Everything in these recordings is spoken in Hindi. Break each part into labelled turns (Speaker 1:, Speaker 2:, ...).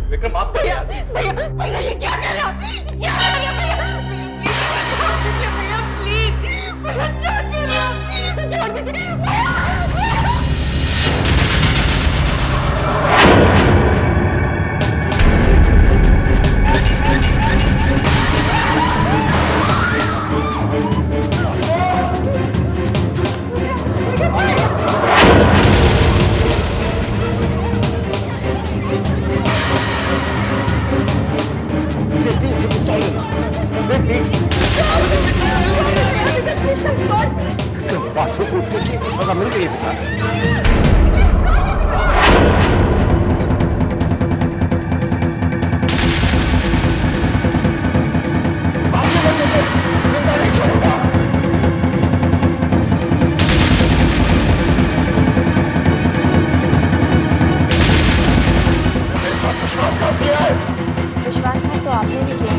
Speaker 1: विक्रम माफ कर
Speaker 2: भैया भैया भैया ये क्या कर रहे हो? क्या कर रहे हो भैया? प्लीज भैया क्या कर रहे हो? छोड़ दीजिए भैया।
Speaker 3: वासु को उसके लिए कुछ सजा मिल गई है।
Speaker 4: विश्वासघात तो आपने भी किया है।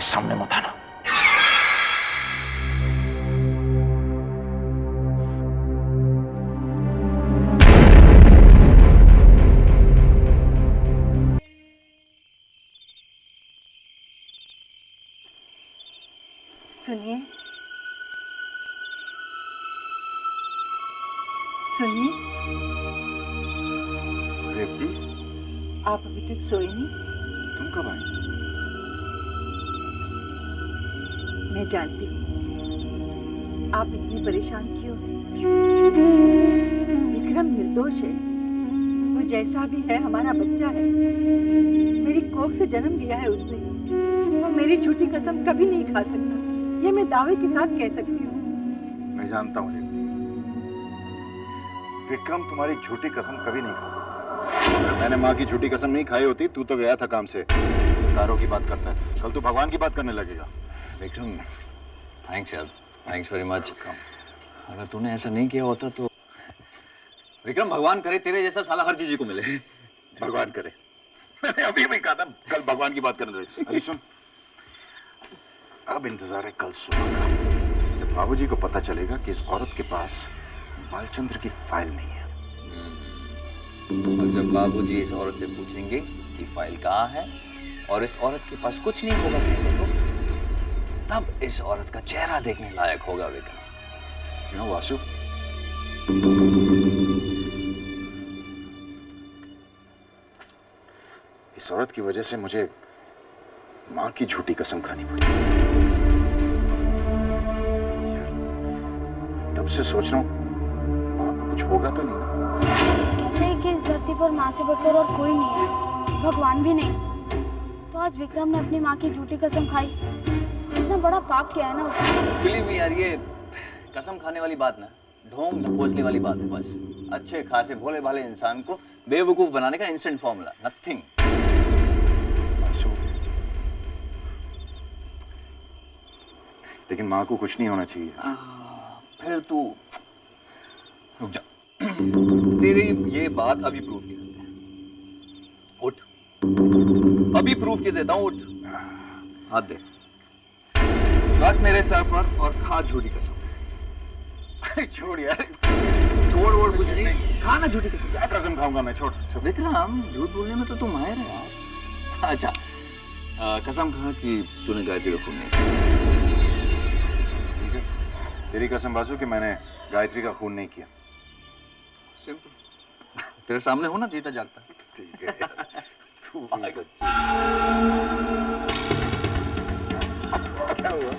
Speaker 3: सामने मत आना।
Speaker 2: सुनिए सुनिए,
Speaker 5: रेवती,
Speaker 2: आप अभी तक सोए नहीं?
Speaker 5: तुम कब आई?
Speaker 2: मैं जानती हूँ आप इतनी परेशान क्यों हैं। विक्रम निर्दोष है, वो जैसा भी है हमारा बच्चा है। मेरी कोख से जन्म लिया है उसने। वो मेरी झूठी कसम कभी नहीं खा सकता, ये मैं दावे के साथ कह सकती हूँ।
Speaker 5: मैं जानता हूँ रेवती, विक्रम तुम्हारी झूठी कसम कभी नहीं खा सकता। मैंने माँ की झूठी कसम नहीं खाई होती, तू तो गया था काम से। सितारों की बात करता है, कल तू भगवान की बात करने लगेगा।
Speaker 1: विक्रम थैंक्स यार, थैंक्स वेरी मच। अगर तूने ऐसा नहीं किया होता तो विक्रम, भगवान करे तेरे जैसा साला हर चीज को मिले।
Speaker 5: भगवान करे। मैंने अभी भी कहा था कल भगवान की बात करने लगे। अरे सुन, अब इंतजार है कल सुबह का, जब बाबूजी को पता चलेगा कि इस औरत के पास बालचंद्र की फाइल नहीं है।
Speaker 1: और जब बाबूजी इस औरत से पूछेंगे कि फाइल कहाँ है और इस औरत के पास कुछ नहीं होगा कहने को, तब इस औरत का चेहरा देखने लायक होगा विक्रम।
Speaker 5: क्यों वासु? इस औरत की वजह से मुझे माँ की झूठी कसम खानी पड़ी। यार, तब से सोच रहा हूँ माँ को कुछ होगा तो नहीं ना?
Speaker 4: कहते हैं कि इस धरती पर माँ से बढ़कर और कोई नहीं है, भगवान भी नहीं। तो आज विक्रम ने अपनी माँ की झूठी कसम खाई। इतना बड़ा पाप किया है ना उसने।
Speaker 1: बिलीव मी यार, ये कसम खाने वाली बात ना ढोंग ढकोसले वाली बात है। बस अच्छे खासे भोले भाले इंसान को बेवकूफ बनाने का इंस्टेंट फॉर्मूला, नथिंग।
Speaker 5: लेकिन माँ को कुछ नहीं होना चाहिए।
Speaker 1: फिर तू रुक जा। तेरी ये बात अभी प्रूफ की देते हैं। उठ, अभी प्रूफ की देता हूँ। उठ, हाथ दे, रख मेरे सर पर और खा झूठी कसम।
Speaker 5: छोड़ यार,
Speaker 1: छोड़ वोड़ कुछ नहीं, खा ना झूठी कसम।
Speaker 5: क्या कसम खाऊंगा मैं? छोड़।
Speaker 1: विक्रम, झूठ बोलने में तो तू माहिर है यार। अच्छा, कसम खा कि तूने गायत्री का खून नहीं किया।
Speaker 5: ठीक है, तेरी कसम बासु कि मैंने गायत्री का खून नहीं किया।
Speaker 1: सिंपल, तेरे सामने हो ना जीता जागता।
Speaker 5: ठीक है तू भी सच्ची। क्या हुआ?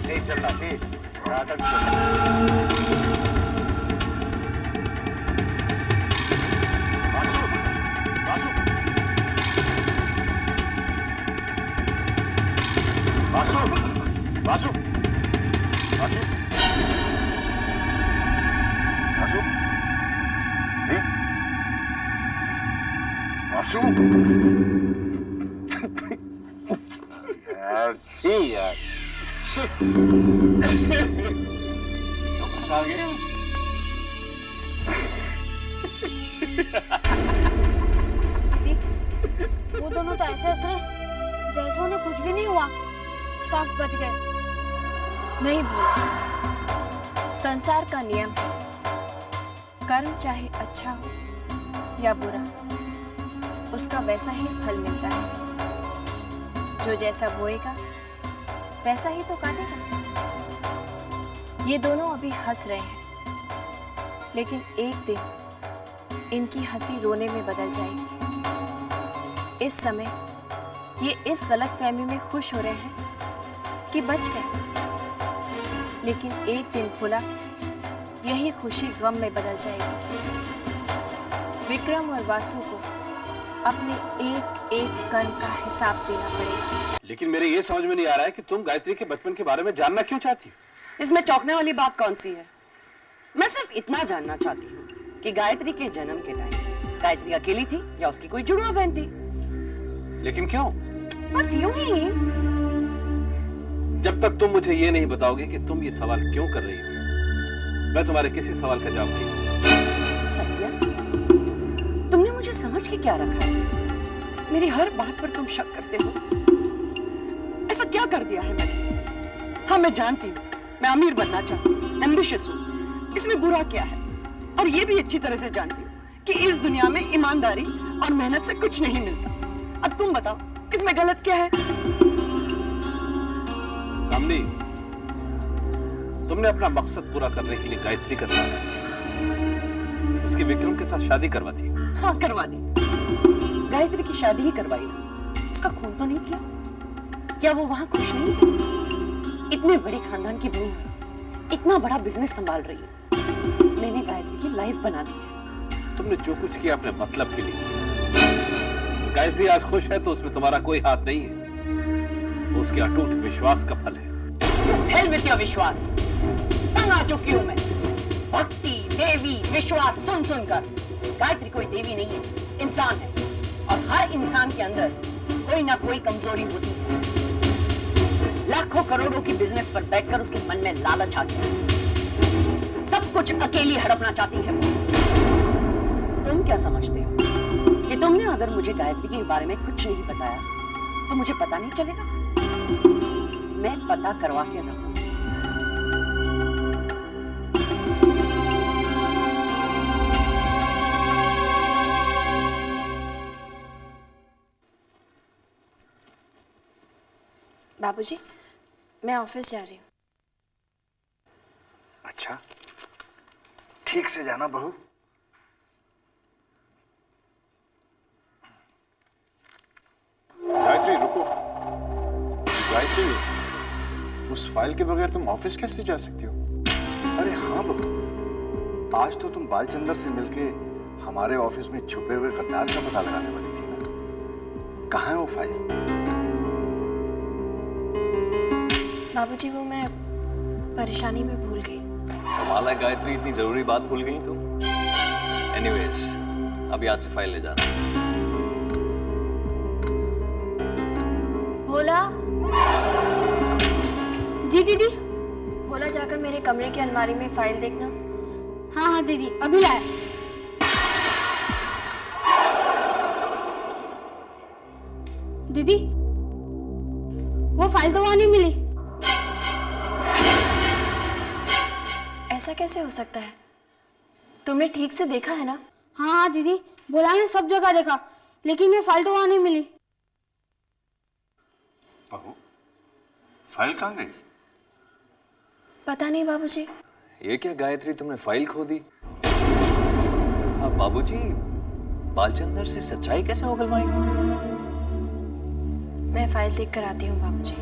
Speaker 5: नहीं चल रहा थी नाटक। बासु, बासु, बासु, बासु, बासु, बासु, आंसू? यार छी यार।
Speaker 1: आ गया।
Speaker 4: दीदी, वो दोनों तो ऐसे हंस रहे जैसे उन्हें कुछ भी नहीं हुआ। साफ बच गए।
Speaker 6: नहीं भूला, संसार का नियम है, कर्म चाहे अच्छा हो या बुरा, उसका वैसा ही फल मिलता है। जो जैसा बोएगा वैसा ही तो काटेगा। ये दोनों अभी हंस रहे हैं, लेकिन एक दिन इनकी हंसी रोने में बदल जाएगी। इस समय ये इस गलतफहमी में खुश हो रहे हैं कि बच गए, लेकिन एक दिन भूला यही खुशी गम में बदल जाएगी। विक्रम और वासु को अपने एक एक कण का हिसाब देना पड़ेगा।
Speaker 3: लेकिन मेरे ये समझ में नहीं आ रहा है कि तुम गायत्री के बचपन के बारे में जानना क्यों चाहती हो?
Speaker 7: इसमें चौंकने वाली बात कौन सी है? मैं सिर्फ इतना जानना चाहती हूँ कि गायत्री के जन्म के टाइम गायत्री अकेली थी या उसकी कोई जुड़वा बहन थी?
Speaker 3: लेकिन क्यों?
Speaker 7: बस यूं ही।
Speaker 3: जब तक तुम मुझे ये नहीं बताओगे कि तुम ये सवाल क्यों कर रही हो, मैं तुम्हारे किसी सवाल का जवाब नहीं दूंगा।
Speaker 7: सत्या, तुमने मुझे समझ के क्या रखा है? मेरी हर बात पर तुम शक करते हो। ऐसा क्या कर दिया है मैंने? हाँ, मैं जानती हूँ, मैं अमीर बनना चाहती हूँ, एम्बिशियस हूँ। इसमें बुरा क्या है? और ये भी अच्छी तरह से जानती हूँ कि इस दुनिया में ईमानदारी और मेहनत से कुछ नहीं मिलता। अब तुम बताओ, इसमें गलत क्या है?
Speaker 3: कामनी, तुमने अपना मकसद पूरा करने के लिए गायत्री का साथ दिया। उसकी विक्रम के साथ शादी करवा दी।
Speaker 7: हाँ, करवा दी। गायत्री की शादी ही करवाई ना, उसका खून तो नहीं किया। क्या वो वहां खुश नहीं है? इतने बड़े खानदान की बहू है, इतना बड़ा बिजनेस संभाल रही है। मैंने गायत्री की लाइफ बना दी है।
Speaker 3: तुमने जो कुछ किया अपने मतलब के लिए किया। गायत्री आज खुश है तो उसमें तुम्हारा कोई हाथ नहीं है, वो उसके अटूट विश्वास का फल है।
Speaker 7: Hell with your विश्वास। तंग आ चुकी हूं मैं। भक्ति, देवी, विश्वास सुन सुनकर। गायत्री कोई देवी नहीं है, इंसान है, और हर इंसान के अंदर कोई ना कोई कमजोरी होती है। लाखों करोड़ों की बिजनेस पर बैठकर उसके मन में लालच आ गया। सब कुछ अकेली हड़पना चाहती है वो। तुम क्या समझते हो कि तुमने अगर मुझे गायत्री के बारे में कुछ नहीं बताया तो मुझे पता नहीं चलेगा? मैं पता करवा के रहूं।
Speaker 6: बाबूजी, मैं ऑफिस जा रही हूँ।
Speaker 5: अच्छा, ठीक से जाना बहू।
Speaker 8: गायत्री रुको। गायत्री, उस फाइल के बगैर तुम ऑफिस कैसे जा सकती हो?
Speaker 5: अरे हाँ बहू, आज तो तुम बालचंदर से मिलके हमारे ऑफिस में छुपे हुए गद्दार का पता लगाने वाली थी ना। कहाँ है वो फाइल?
Speaker 6: बाबूजी, वो मैं परेशानी में भूल गई।
Speaker 1: कमाल है गायत्री, इतनी जरूरी बात भूल गई तुम। एनीवेज, अभी आज से फाइल ले जाना।
Speaker 4: भोला। जी दीदी।
Speaker 6: भोला, जाकर मेरे कमरे की अलमारी में फाइल देखना।
Speaker 4: हाँ हाँ दीदी, अभी लाया। दीदी, वो फाइल तो वहां नहीं मिली।
Speaker 6: ऐसा कैसे हो सकता है? तुमने ठीक से देखा है ना?
Speaker 4: हाँ हाँ दीदी, भोला ने सब जगह देखा, लेकिन ये फाइल तो वहां नहीं मिली।
Speaker 5: बहू, फाइल कहाँ गई?
Speaker 6: पता नहीं बाबूजी।
Speaker 1: ये क्या गायत्री, तुमने फाइल खो दी? अब बाबूजी बालचंदर से सच्चाई कैसे उगलवाएंगे?
Speaker 6: मैं फाइल देख कर आती हूँ बाबूजी।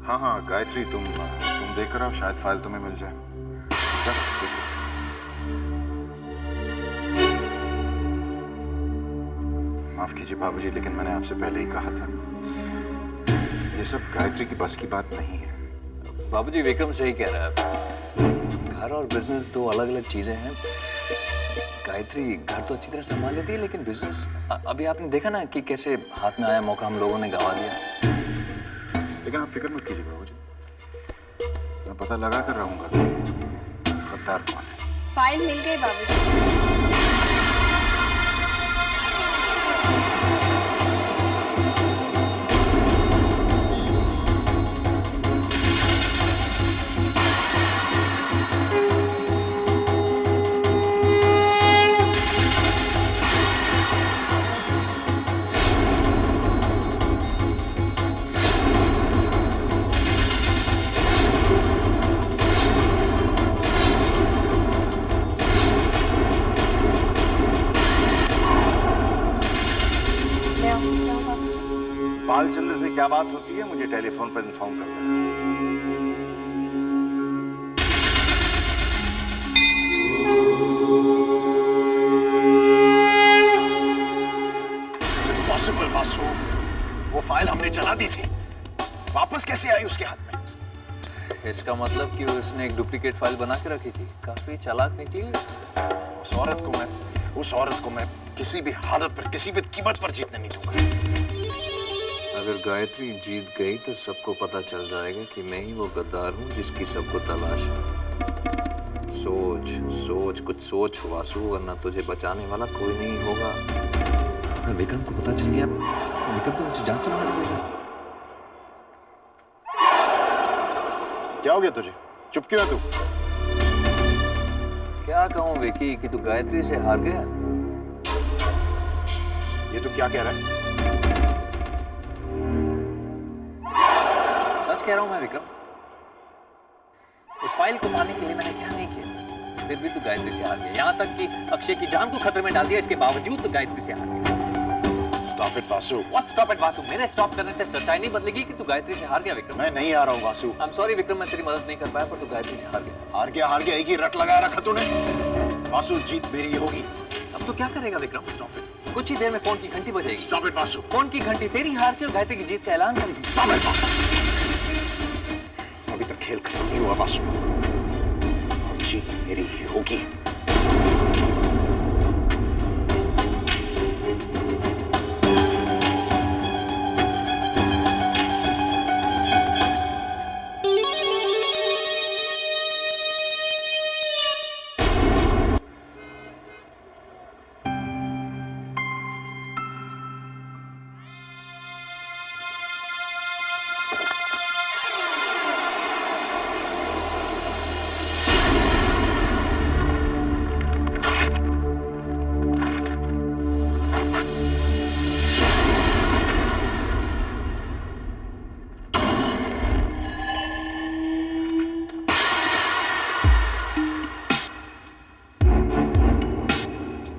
Speaker 5: हाँ हाँ गायत्री, तुम देख कर आओ, शायद फाइल तुम्हें मिल जाए। जा, देखो। माफ कीजिए बाबूजी, लेकिन मैंने आपसे पहले ही कहा था, ये सब गायत्री की बस की बात नहीं है।
Speaker 1: बाबूजी विक्रम सही कह रहा है, घर और बिजनेस दो अलग अलग चीजें हैं। गायत्री घर तो अच्छी तरह संभाल लेती है, लेकिन बिजनेस अभी आपने देखा ना कि कैसे हाथ में आया मौका हम लोगों ने गंवा दिया।
Speaker 5: लेकिन आप फिक्र मत कीजिए बाबूजी, मैं पता लगा कर रहूंगा कि गद्दार कौन है।
Speaker 6: फाइल मिल गई बाबूजी। मैं ऑफिस जाऊँ बाबूजी?
Speaker 5: बालचंद्र से क्या बात होती है मुझे टेलीफोन पर इन्फॉर्म कर देना। Impossible, वासु। वो फाइल हमने जला दी थी, वापस कैसे आई उसके हाथ में?
Speaker 1: इसका मतलब कि उसने एक डुप्लीकेट फाइल बना के रखी थी। काफी चालाक निकली।
Speaker 5: उस औरत को मैं किसी भी हालत पर, किसी भी कीमत पर जीतने नहीं दूंगा।
Speaker 1: अगर गायत्री जीत गई तो सबको पता चल जाएगा कि मैं ही वो गद्दार हूँ जिसकी सबको तलाश है। सोच कुछ सोच वासु, वरना तुझे बचाने वाला कोई नहीं होगा। अगर विक्रम को पता चल गया, विक्रम तो मुझे जान से मार डालेगा।
Speaker 5: क्या हो गया तुझे? चुप क्यों है तू?
Speaker 1: क्या कहूँ विकी कि तू गायत्री से हार गया।
Speaker 5: ये तो क्या कह रहा है?
Speaker 1: सच कह रहा हूँ मैं विक्रम। उस फाइल को पाने के लिए मैंने क्या नहीं किया, फिर भी तू गायत्री से हार गया। यहाँ तक कि अक्षय की जान को खतरे में डाल दिया, इसके बावजूद तो गायत्री से हार गया।
Speaker 5: Stop it, Vasu.
Speaker 1: What stop it, Vasu? मेरे स्टॉप करने से सच्चाई नहीं बदलेगी कि तू गायत्री से हार गया विक्रम।
Speaker 5: मैं नहीं आ रहा हूँ वासु।
Speaker 1: I'm sorry विक्रम, मैं तेरी मदद नहीं कर पाया, पर तू गायत्री से हार गया।
Speaker 5: हार गया, एक ही रट लगा रखा तूने। वासु, जीत मेरी होगी।
Speaker 1: अब तो क्या करेगा विक्रम? Stop it. कुछ ही देर में फोन की घंटी बजेगी।
Speaker 5: Stop it, Vasu.
Speaker 1: फोन की घंटी तेरी हार के और गायत्री की जीत का ऐलान करेगी।
Speaker 5: Stop it, Vasu. अभी तक खेल खत्म नहीं हुआ वासु। अब जीत मेरी ही होगी।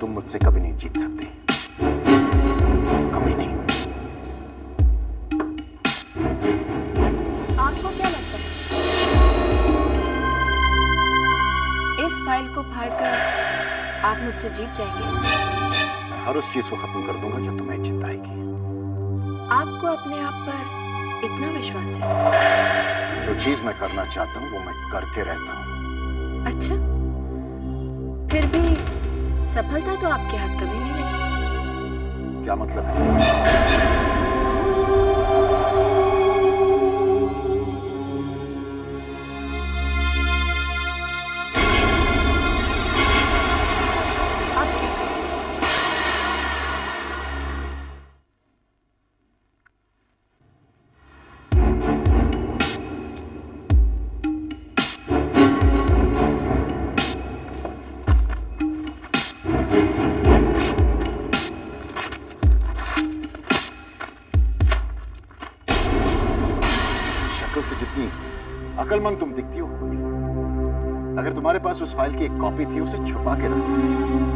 Speaker 5: तुम मुझसे कभी नहीं जीत सकती, कभी नहीं।
Speaker 6: आपको क्या लगता है इस फाइल को फाड़कर आप मुझसे जीत जाएंगे?
Speaker 5: मैं हर उस चीज को खत्म कर दूंगा जो तुम्हें जिताएगी।
Speaker 6: आपको अपने आप पर इतना विश्वास है?
Speaker 5: जो चीज मैं करना चाहता हूँ वो मैं करके रहता हूँ।
Speaker 6: अच्छा, फिर भी सफलता तो आपके हाथ कभी नहीं लगी।
Speaker 5: क्या मतलब है?
Speaker 6: आप क्या करें? शक्ल से जितनी अकलमंद तुम दिखती हो, अगर तुम्हारे पास उस फाइल की एक कॉपी थी उसे छुपा के रखो।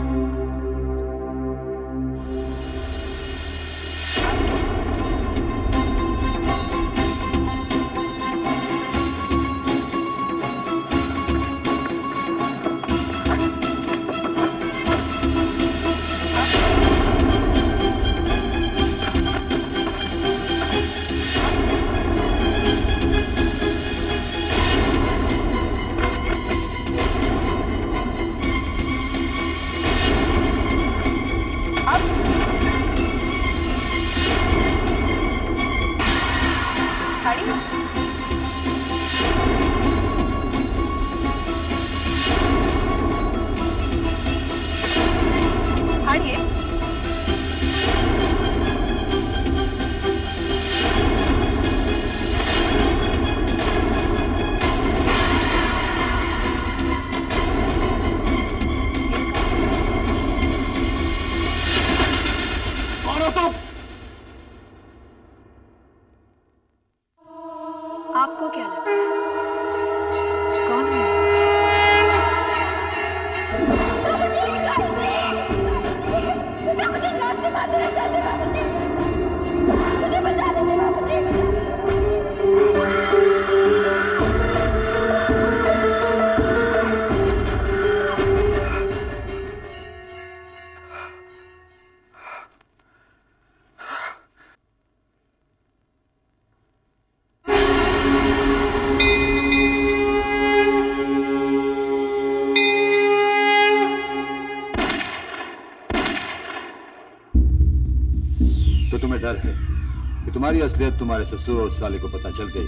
Speaker 9: हमारी असलियत तुम्हारे ससुर और साले को पता चल गई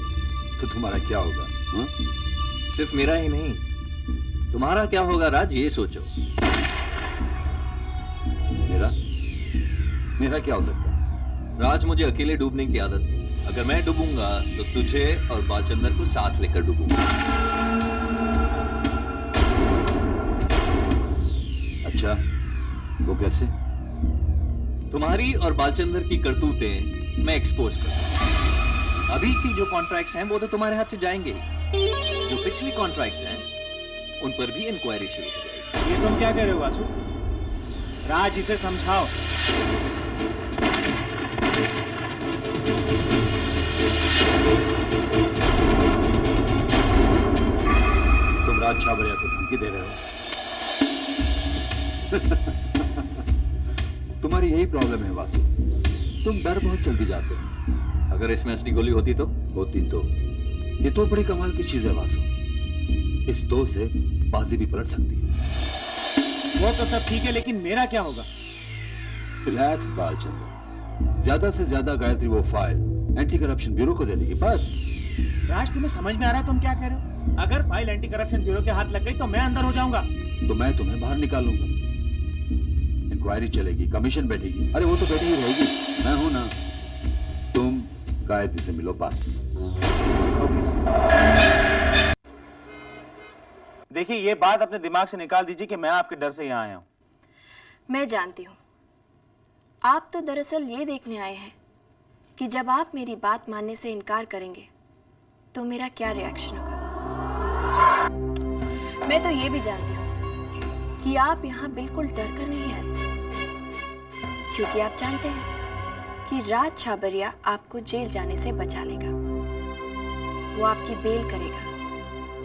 Speaker 9: तो तुम्हारा क्या होगा? हाँ?
Speaker 1: सिर्फ मेरा ही नहीं, तुम्हारा क्या होगा राज, ये सोचो।
Speaker 9: मेरा क्या हो सकता है?
Speaker 1: राज, मुझे अकेले डूबने की आदत है। अगर मैं डूबूंगा तो तुझे और बालचंदर को साथ लेकर डूबूंगा।
Speaker 9: अच्छा, वो कैसे?
Speaker 1: तुम्हारी और बालचंदर की करतूतें मैं एक्सपोज करूंगा। अभी की जो कॉन्ट्रैक्ट्स हैं वो तो तुम्हारे हाथ से जाएंगे ही। जो पिछली कॉन्ट्रैक्ट्स हैं उन पर भी इंक्वायरी शुरू हो जाएगी।
Speaker 10: ये तुम क्या कह रहे हो वासु? राज, इसे समझाओ।
Speaker 9: तुम राज छाबरिया को धमकी दे रहे हो? तुम्हारी यही प्रॉब्लम है वासु, तुम डर बहुत जल्दी जाते हो।
Speaker 1: अगर इसमें असली गोली होती तो
Speaker 9: ये तो बड़ी कमाल की चीज है वासु। इस दो से बाजी भी पलट सकती है।
Speaker 10: वो तो सब ठीक है, लेकिन मेरा क्या होगा?
Speaker 9: रिलैक्स बालचंद्र, ज्यादा से ज्यादा गायत्री वो फाइल एंटी करप्शन ब्यूरो को दे देगी, बस।
Speaker 10: राज, तुम्हें समझ में आ रहा है तुम क्या कह रहे हो? अगर फाइल एंटी करप्शन ब्यूरो के हाथ लग गई तो मैं अंदर हो जाऊंगा।
Speaker 9: तो मैं तुम्हें बाहर निकालूंगा, इंक्वायरी चलेगी, कमीशन बैठेगी। अरे वो तो बैठी ही रहेगी, मैं हूं ना। तुम गायत्री से मिलो बस।
Speaker 10: देखिए, ये बात अपने दिमाग से निकाल दीजिए कि मैं आपके डर से यहाँ आया हूँ।
Speaker 6: मैं जानती हूँ, आप तो दरअसल ये देखने आए हैं कि जब आप मेरी बात मानने से इनकार करेंगे तो मेरा क्या रिएक्शन होगा। मैं तो ये भी जानती हूँ कि आप यहाँ बिल्कुल डर कर नहीं आए, क्योंकि आप जानते हैं कि राज छाबरिया आपको जेल जाने से बचा लेगा। वो आपकी बेल करेगा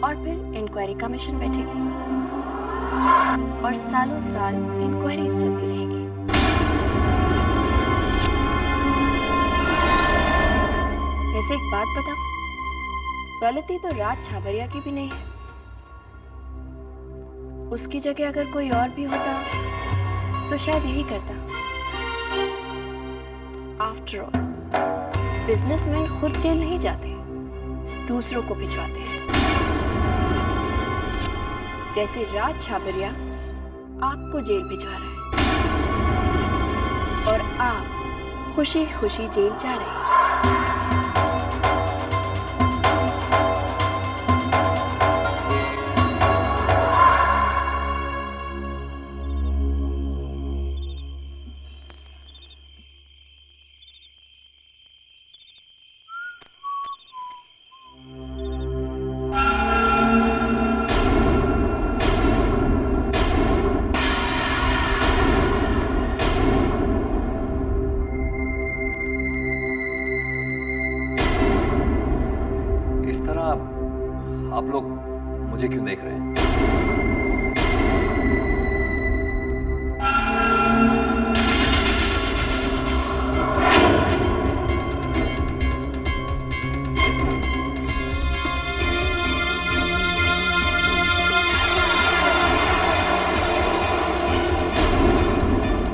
Speaker 6: और फिर इंक्वायरी कमीशन बैठेगी और सालों साल इंक्वायरीज चलती रहेगी। वैसे एक बात बताऊं, गलती तो राज छाबरिया की भी नहीं है। उसकी जगह अगर कोई और भी होता तो शायद यही करता। आफ्टर ऑल, बिजनेसमैन खुद जेल नहीं जाते, दूसरों को भिजवाते हैं। जैसे राज छाबरिया आपको जेल भिजवा रहा है और आप खुशी खुशी जेल जा रहे हैं।
Speaker 1: आप लोग मुझे क्यों देख रहे हैं?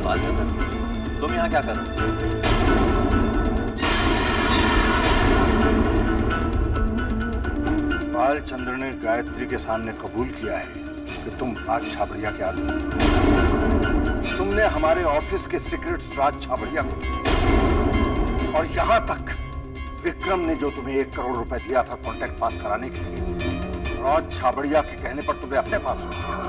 Speaker 1: बालचंदर, तुम यहाँ क्या कर रहे हो?
Speaker 11: बालचंद्र ने गायत्री के सामने कबूल किया है कि तुम राज छाबड़िया के आदमी हो। तुमने हमारे ऑफिस के सीक्रेट्स राज छाबड़िया को दिए और यहां तक विक्रम ने जो तुम्हें 1 करोड़ रुपए दिया था कॉन्ट्रैक्ट पास कराने के लिए, राज छाबड़िया के कहने पर तुम्हें अपने पास रख लिया।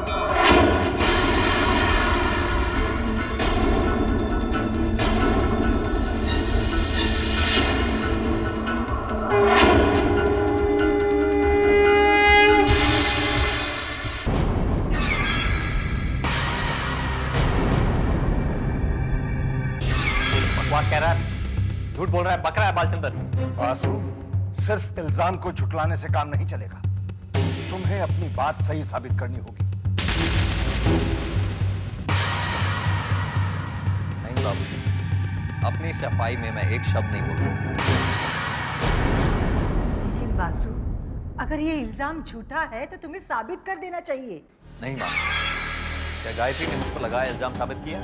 Speaker 3: बकवास कह रहा है, झूठ बोल रहा है, बक रहा है बालचंदर।
Speaker 11: वासु, सिर्फ इल्जाम को झुटलाने से काम नहीं चलेगा। तुम्हें अपनी बात सही साबित करनी होगी।
Speaker 1: नहीं बाबूजी, अपनी सफाई में मैं एक शब्द नहीं बोलूंगा।
Speaker 2: लेकिन वासु, अगर ये इल्जाम झूठा है तो तुम्हें साबित कर देना चाहिए।
Speaker 1: नहीं मां, क्या गायत्री ने मुझ पर लगाया इल्जाम साबित किया?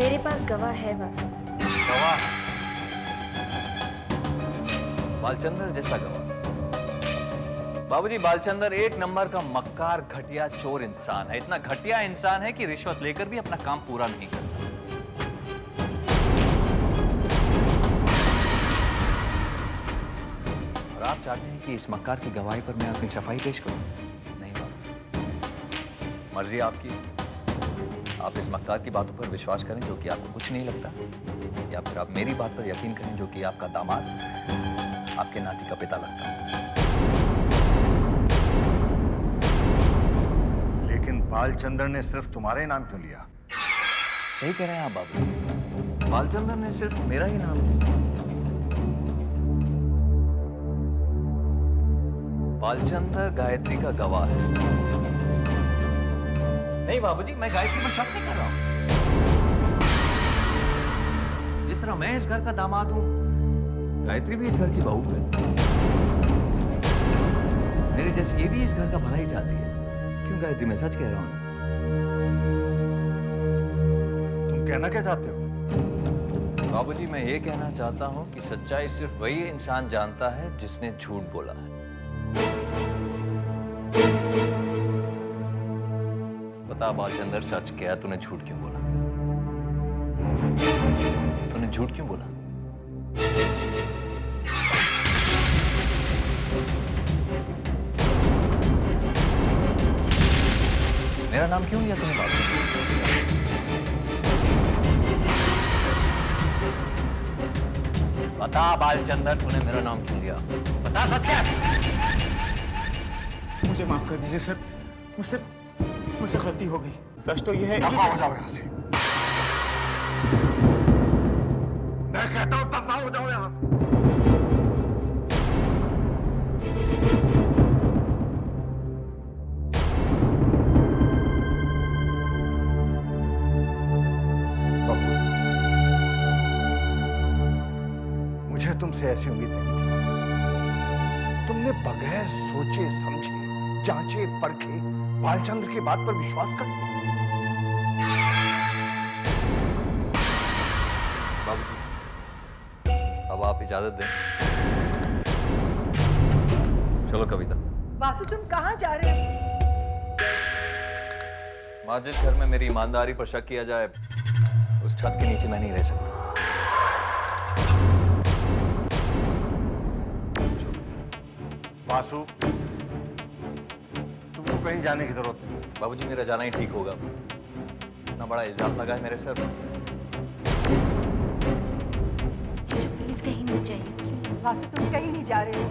Speaker 6: मेरे पास गवाह है वासु।
Speaker 1: गवाह? बालचंद्र जैसा गवाह? बाबूजी, बालचंद्र एक नंबर का मक्कार, घटिया, चोर इंसान है। इतना घटिया इंसान है कि रिश्वत लेकर भी अपना काम पूरा नहीं करता। और आप चाहते हैं कि इस मक्कार की गवाही पर मैं अपनी सफाई पेश करूं? नहीं बाबू, मर्जी आपकी। आप इस मक्कार की बातों पर विश्वास करें जो कि आपको कुछ नहीं लगता, या फिर आप मेरी बात पर यकीन करें जो कि आपका दामाद आपके नाती का पिता लगता है।
Speaker 11: लेकिन बालचंद्र ने सिर्फ तुम्हारे नाम क्यों लिया?
Speaker 1: सही कह रहे हैं आप बाबू, बालचंद्र ने सिर्फ मेरा ही नाम लिया। बालचंद्र गायत्री का गवाह है। नहीं बाबूजी, मैं गायत्री पर शक नहीं कर रहा हूं। जिस तरह मैं इस घर का दामाद हूं, गायत्री भी इस घर की बहू है। मेरे जैसे ये भी इस घर का भला ही चाहती है। क्यों गायत्री, मैं सच कह रहा हूं।
Speaker 11: तुम कहना क्या चाहते हो?
Speaker 1: बाबूजी, मैं ये कहना चाहता हूं कि सच्चाई सिर्फ वही इंसान जानता है जिसने झूठ बोला है। बता बालचंद्र, सच क्या? तूने झूठ क्यों बोला? तूने झूठ क्यों बोला? मेरा नाम क्यों लिया तूने बालचंद्र? बता बालचंद्र, तूने मेरा नाम क्यों लिया? बता सच क्या?
Speaker 10: मुझे माफ कर दीजिए सर, मुझसे गलती हो गई। सच तो यह है।
Speaker 11: दफा हो जाओ यहां से। मैं कहता हूं दफा हो जाओ यहां से। मुझे तुमसे ऐसी उम्मीद नहीं थी। तुमने बगैर सोचे समझे, जांचे परखे बालचंद्र की बात पर विश्वास कर लिया।
Speaker 1: बाबूजी, अब आप इजाजत दें। चलो कविता।
Speaker 2: वासु, तुम कहाँ जा रहे हो?
Speaker 1: माँ, जिस घर में मेरी ईमानदारी पर शक किया जाए, उस छत के नीचे मैं नहीं रह सकता।
Speaker 11: वासु, तुमको कहीं जाने की जरूरत नहीं।
Speaker 1: बाबूजी, मेरा जाना ही ठीक होगा। इतना बड़ा इल्जाम लगा है मेरे सर पर।
Speaker 6: प्लीज कहीं मत जाइए, प्लीज।
Speaker 2: वासु, तुम कहीं नहीं जा रहे हो।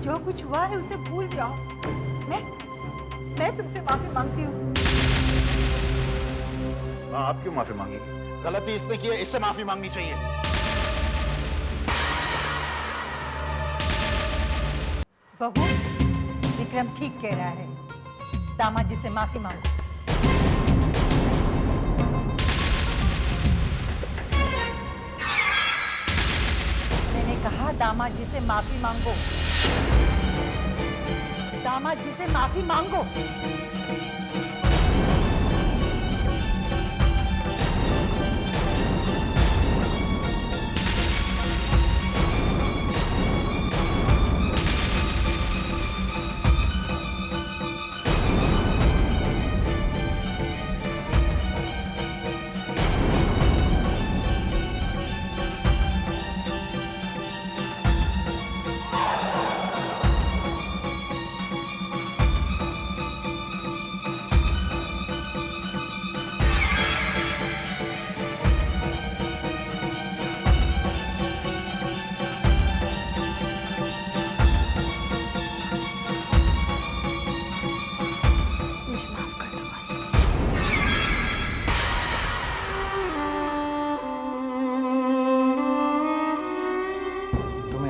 Speaker 2: जो कुछ हुआ है उसे भूल जाओ। मैं तुमसे माफी मांगती हूँ।
Speaker 11: आप क्यों माफी मांगेंगे? गलती इसने की है, इससे माफी मांगनी चाहिए।
Speaker 2: बहू, विक्रम ठीक कह रहा है। दामाद जी से माफी मांगो। मैंने कहा दामाद जी से माफी मांगो। दामाद जी से माफी मांगो।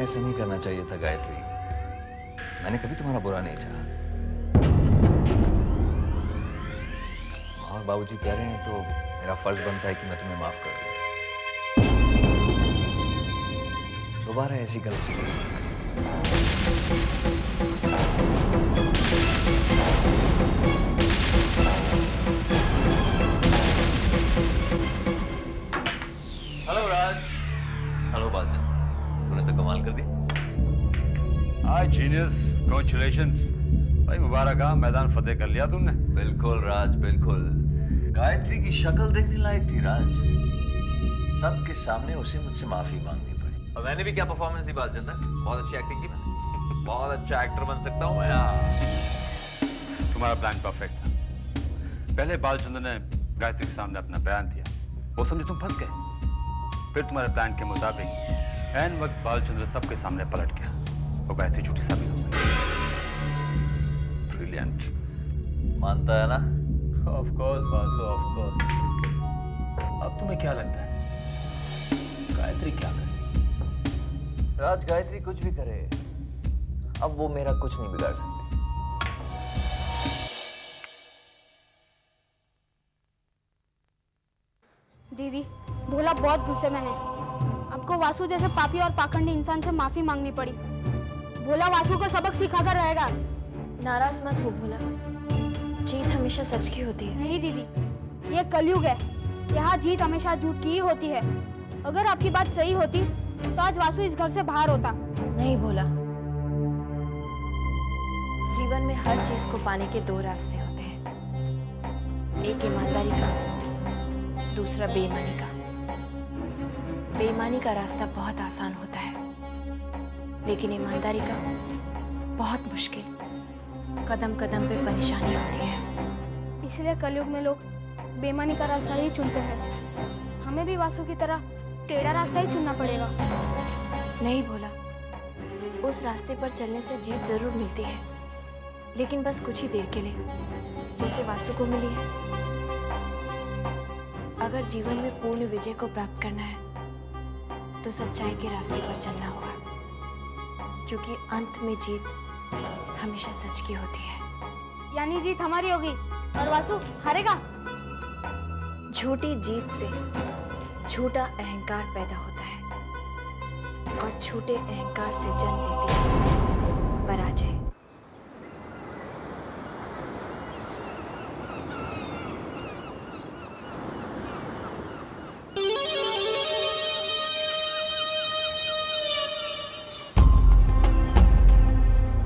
Speaker 1: ऐसा नहीं करना चाहिए था गायत्री। मैंने कभी तुम्हारा बुरा नहीं चाहा। और बाबूजी कह रहे हैं तो मेरा फर्ज बनता है कि मैं तुम्हें माफ कर दूं। दोबारा ऐसी गलती नहीं।
Speaker 9: हाय जीनियस, कांग्रेचुलेशंस भाई, मुबारक हा, मैदान फतेह कर लिया तुमने।
Speaker 1: बिल्कुल राज, बिल्कुल। गायत्री की शक्ल देखने लायक थी राज। सबके सामने उसे मुझसे माफी मांगनी पड़ी।
Speaker 3: और मैंने भी क्या परफॉर्मेंस दी बालचंदर, बहुत अच्छी एक्टिंग की मैंने, बहुत अच्छा एक्टर बन सकता हूँ मैं यार।
Speaker 9: तुम्हारा प्लान परफेक्ट था। पहले बालचंद्र ने गायत्री के सामने अपना बयान दिया, वो समझे तुम फंस गए। फिर तुम्हारे प्लान के मुताबिक ऐन वक्त बालचंद्र सबके सामने पलट गया, वो गायत्री झूठी साबित हो गई। ब्रिलियंट।
Speaker 1: मानता है ना?
Speaker 9: Of course Basu, of course. अब तुम्हें क्या लगता है गायत्री क्या करे?
Speaker 1: राज, गायत्री कुछ भी करे, अब वो मेरा कुछ नहीं बिगाड़ सकती।
Speaker 4: दीदी, भोला बहुत गुस्से में है। आपको वासु जैसे पापी और पाखंडी इंसान से माफी मांगनी पड़ी। भोला वासु को सबक सिखाकर रहेगा।
Speaker 6: नाराज मत हो भोला, जीत हमेशा सच की होती है।
Speaker 4: नहीं दीदी, ये कलयुग है, यहाँ जीत हमेशा झूठ की ही होती है। अगर आपकी बात सही होती तो आज वासु इस घर से बाहर होता।
Speaker 6: नहीं भोला, जीवन में हर चीज को पाने के दो रास्ते होते हैं, एक ईमानदारी का, दूसरा बेईमानी का। बेईमानी का रास्ता बहुत आसान होता है, लेकिन ईमानदारी का बहुत मुश्किल, कदम कदम पे परेशानी होती है।
Speaker 4: इसलिए कलयुग में लोग बेईमानी का रास्ता ही चुनते हैं। हमें भी वासु की तरह टेढ़ा रास्ता ही चुनना पड़ेगा।
Speaker 6: नहीं भोला, उस रास्ते पर चलने से जीत जरूर मिलती है, लेकिन बस कुछ ही देर के लिए, जैसे वासु को मिली है। अगर जीवन में पूर्ण विजय को प्राप्त करना है तो सच्चाई के रास्ते पर चलना होगा, क्योंकि अंत में जीत हमेशा सच की होती है।
Speaker 4: यानी जीत हमारी होगी और वासु हारेगा।
Speaker 6: झूठी जीत से झूठा अहंकार पैदा होता है और झूठे अहंकार से जन्म लेती है पराजय।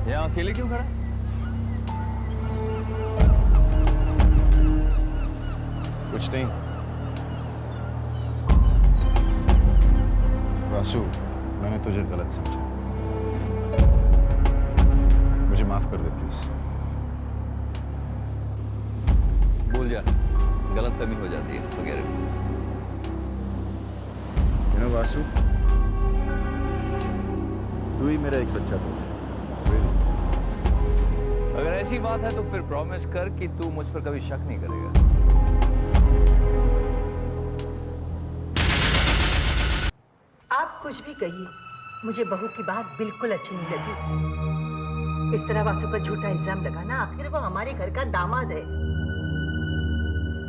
Speaker 1: यहाँ अकेले क्यों खड़ा?
Speaker 8: कुछ नहीं वासु, मैंने तुझे गलत समझा, मुझे माफ कर दे प्लीज।
Speaker 1: भूल जा, गलतफहमी हो जाती है वगैरह।
Speaker 8: यू नो वासु, तू ही मेरा एक सच्चा दोस्त है।
Speaker 1: अगर ऐसी बात है तो फिर प्रॉमिस कर कि तू मुझ पर कभी शक नहीं करेगा।
Speaker 2: आप कुछ भी कहिए, मुझे बहू की बात बिल्कुल अच्छी नहीं लगी। इस तरह वासु पर झूठा इल्जाम लगाना, आखिर वो हमारे घर का दामाद है।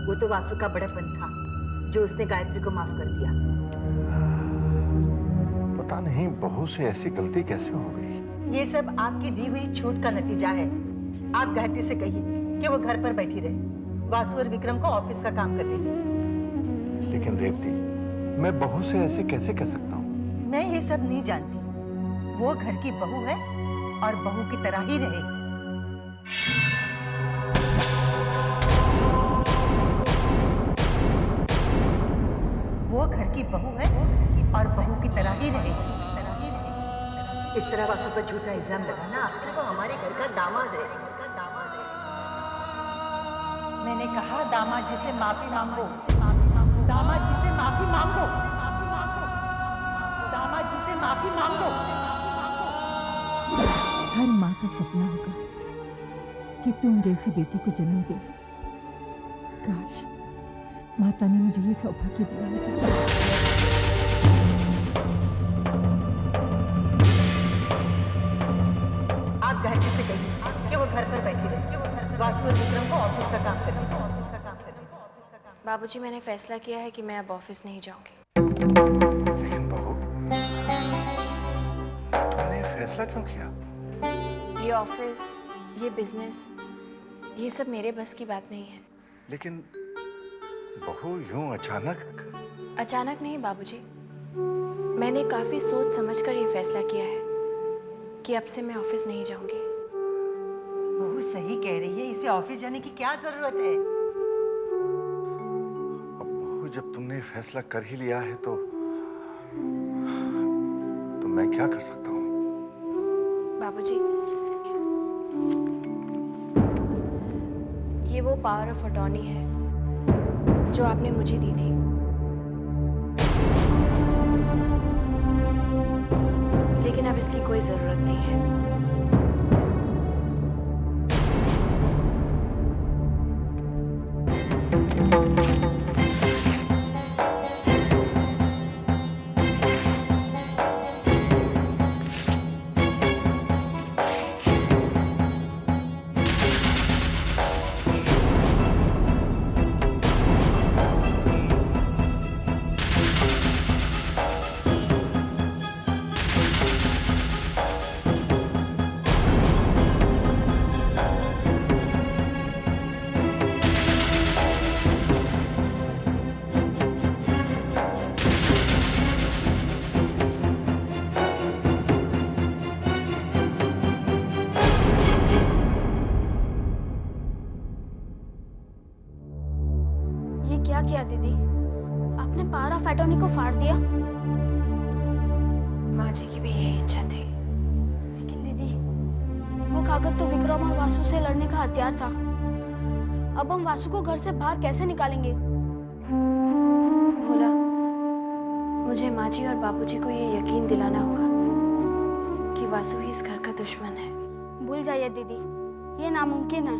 Speaker 2: वो तो वासु का बड़प्पन था जो उसने गायत्री को माफ कर दिया।
Speaker 11: पता नहीं बहू से ऐसी गलती कैसे हो गई।
Speaker 2: ये सब आपकी दी हुई छूट का नतीजा है। आप गायत्री से कहिए कि वो घर पर बैठी रहे, वासु और विक्रम को ऑफिस का काम करने दें।
Speaker 11: लेकिन रेवती, मैं बहू से ऐसे कैसे कह सकता हूँ?
Speaker 2: मैं ये सब नहीं जानती। वो घर की बहू है और बहू की तरह ही रहे। वो घर की बहू है और बहू की तरह ही रहेगी। इस तरह वासु पर झूठा इल्जाम लगाना, आखिर वो हमारे घर का दामाद है। मैंने कहा दामाद जी से माफी मांगो, दामाद जी से माफी मांगो, दामाद जी से माफी मांगो।
Speaker 12: हर माँ का सपना होगा कि तुम जैसी बेटी को जन्म दे। काश माता ने मुझे ये सौभाग्य दिया होता।
Speaker 2: आप गायत्री से कहिए कि वो घर पर बैठी रहे, वासु और विक्रम को ऑफिस का काम करने दो।
Speaker 6: बाबूजी, मैंने फैसला किया है कि मैं अब ऑफिस नहीं जाऊंगी।
Speaker 11: लेकिन बहू, तुमने फैसला क्यों किया?
Speaker 6: ये ऑफिस, ये बिजनेस, ये सब मेरे बस की बात नहीं है।
Speaker 11: लेकिन बहू, यूं अचानक?
Speaker 6: अचानक नहीं बाबूजी, मैंने काफी सोच समझकर ये फैसला किया है कि अब से मैं ऑफिस नहीं जाऊंगी।
Speaker 2: बहू सही कह रही है, इसे ऑफिस जाने की क्या जरूरत है?
Speaker 11: अब बहू, जब तुमने ये फैसला कर ही लिया है तो मैं क्या कर सकता हूँ?
Speaker 6: बाबूजी, ये वो पावर ऑफ अटॉर्नी है जो आपने मुझे दी थी। लेकिन अब इसकी कोई जरूरत नहीं है।
Speaker 4: क्या किया दीदी? आपने पावर ऑफ अटॉर्नी को फाड़ दिया?
Speaker 6: माँ जी की भी यही इच्छा थी।
Speaker 4: लेकिन दीदी, वो कागज तो विक्रम और वासु से लड़ने का हथियार था। अब हम वासु को घर से बाहर कैसे निकालेंगे?
Speaker 6: भोला, मुझे माँ जी और बाबूजी को ये यकीन दिलाना होगा कि वासु ही इस घर का दुश्मन है।
Speaker 4: भूल जाइए दीदी, ये नामुमकिन है।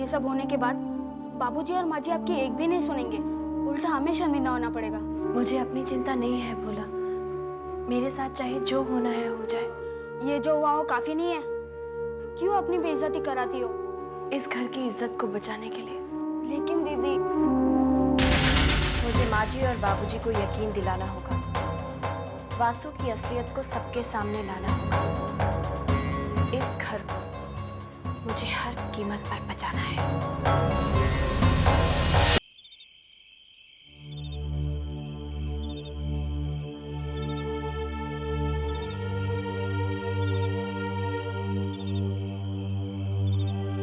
Speaker 4: ये सब होने के बाद बाबूजी और माँ जी आपकी एक भी नहीं सुनेंगे, उल्टा हमें शर्मिंदा होना पड़ेगा।
Speaker 6: मुझे अपनी चिंता नहीं है भोला, मेरे साथ चाहे जो होना है हो जाए।
Speaker 4: ये जो हुआ हो काफी नहीं है? क्यों अपनी बेइज्जती कराती हो?
Speaker 6: इस घर की इज्जत को बचाने के लिए।
Speaker 4: लेकिन दीदी,
Speaker 6: मुझे माँ जी और बाबूजी को यकीन दिलाना होगा, वासु की असलियत को सबके सामने लाना होगा। इस घर को मुझे हर कीमत पर बचाना है।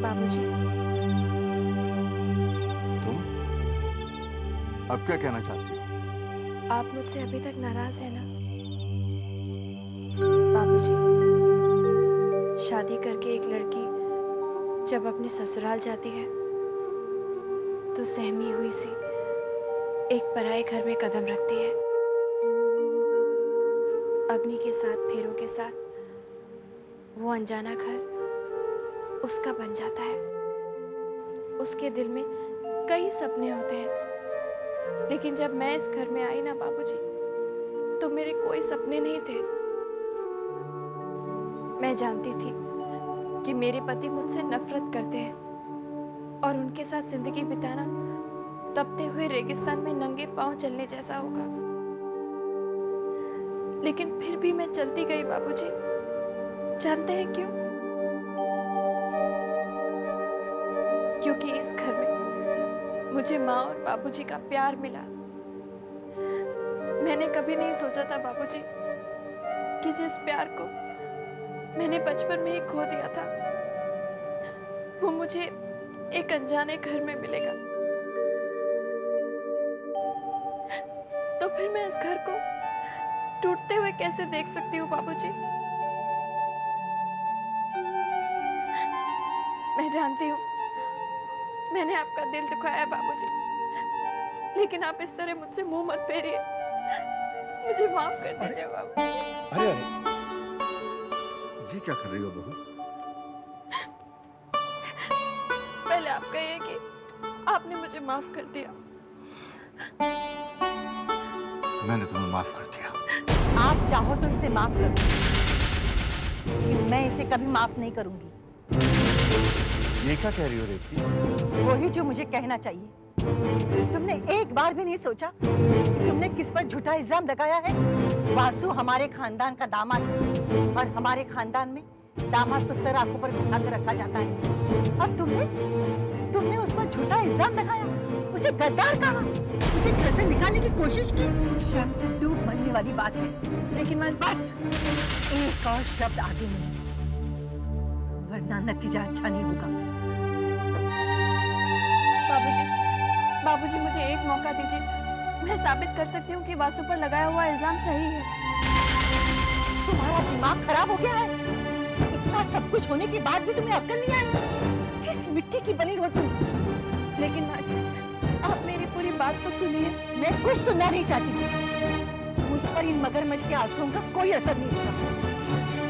Speaker 6: बाबूजी,
Speaker 11: तुम अब क्या कहना चाहती हो?
Speaker 6: आप मुझसे अभी तक नाराज हैं ना? बाबूजी, शादी करके एक लड़की जब अपने ससुराल जाती है तो सहमी हुई सी एक पराये घर में कदम रखती है। अग्नि के साथ, फेरों के साथ वो अनजाना घर उसका बन जाता है। उसके दिल में कई सपने होते हैं, लेकिन जब मैं इस घर में आई ना बाबूजी, तो मेरे कोई सपने नहीं थे। मैं जानती थी कि मेरे पति मुझसे नफरत करते हैं और उनके साथ जिंदगी बिताना तपते हुए रेगिस्तान में नंगे पांव चलने जैसा होगा। लेकिन फिर भी मैं चलती गई बाबूजी। जानते हैं क्यों? क्योंकि इस घर में मुझे माँ और बाबूजी का प्यार मिला। मैंने कभी नहीं सोचा था बाबूजी कि जिस प्यार को मैंने बचपन में ही खो दिया था, वो मुझे एक अनजाने घर में मिलेगा। तो फिर मैं इस घर को टूटते हुए कैसे देख सकती हूँ बाबूजी? मैं जानती हूँ मैंने आपका दिल दुखाया बाबूजी, लेकिन आप इस तरह मुझसे मुंह मत फेरिए। मुझे माफ कर दीजिए बाबू।
Speaker 11: अरे अरे, ये क्या कर रही हो बहू?
Speaker 6: पहले आप कहिए कि आपने मुझे माफ कर दिया।
Speaker 11: मैंने तुम्हें माफ कर दिया।
Speaker 2: आप चाहो तो इसे माफ कर दो, लेकिन मैं इसे कभी माफ नहीं करूंगी।
Speaker 11: ये क्या कह रही हो रेवती?
Speaker 2: वही जो मुझे कहना चाहिए। तुमने एक बार भी नहीं सोचा कि तुमने किस पर झूठा इल्जाम लगाया है? वासु हमारे खानदान का दामाद है और हमारे खानदान में दामाद को सर आंखों पर बिठा कर रखा जाता है, और तुमने उस पर झूठा इल्जाम लगाया, उसे गद्दार कहा, उसे घर से निकालने की कोशिश की। शर्म से डूब मरने वाली बात है।
Speaker 6: लेकिन मैं
Speaker 2: बस एक और शब्द आगे नहीं, वरना नतीजा अच्छा नहीं होगा।
Speaker 6: बाबूजी मुझे एक मौका दीजिए। मैं साबित कर सकती हूँ कि वासु पर लगाया हुआ इल्जाम सही है।
Speaker 2: तुम्हारा दिमाग खराब हो गया है? इतना सब कुछ होने के बाद भी तुम्हें अक्ल नहीं आई? किस मिट्टी की बनी हो तुम?
Speaker 6: लेकिन माँ जी, आप मेरी पूरी बात तो सुनिए।
Speaker 2: मैं कुछ सुनना नहीं चाहती। मुझ पर इन मगरमच्छ के आंसुओं का कोई असर नहीं होगा।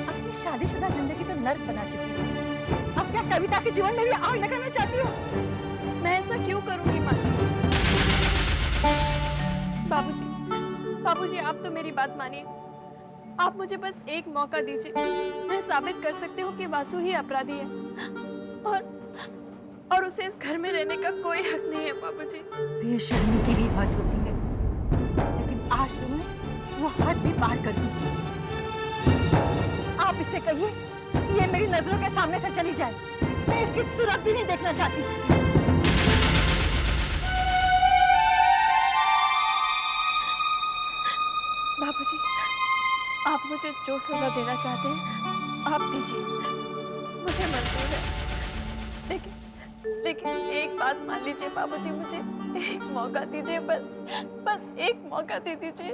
Speaker 2: अपनी शादीशुदा जिंदगी तो नर्क बना चुकी हो। अब क्या कविता के जीवन में भी आग लगाना चाहती हो?
Speaker 6: मैं ऐसा क्यों करूंगी माँ जी? बाबूजी आप तो मेरी बात मानिए। आप मुझे बस एक मौका दीजिए। मैं साबित कर सकती हूँ कि वासु ही अपराधी है और उसे इस घर में रहने का कोई हक नहीं है बाबूजी।
Speaker 2: बेशर्मी की भी हद होती है, लेकिन आज तुमने वो हद भी पार कर दी। आप इससे कहिए कि ये मेरी नजरों के सामने से चली जाए। मैं इसकी सुरत भी नहीं देखना चाहती।
Speaker 6: बाबूजी, आप मुझे जो सजा देना चाहते हैं आप दीजिए, मुझे मंजूर है। लेकिन एक बात मान लीजिए बाबूजी, मुझे एक मौका दीजिए, बस एक मौका दे दीजिए।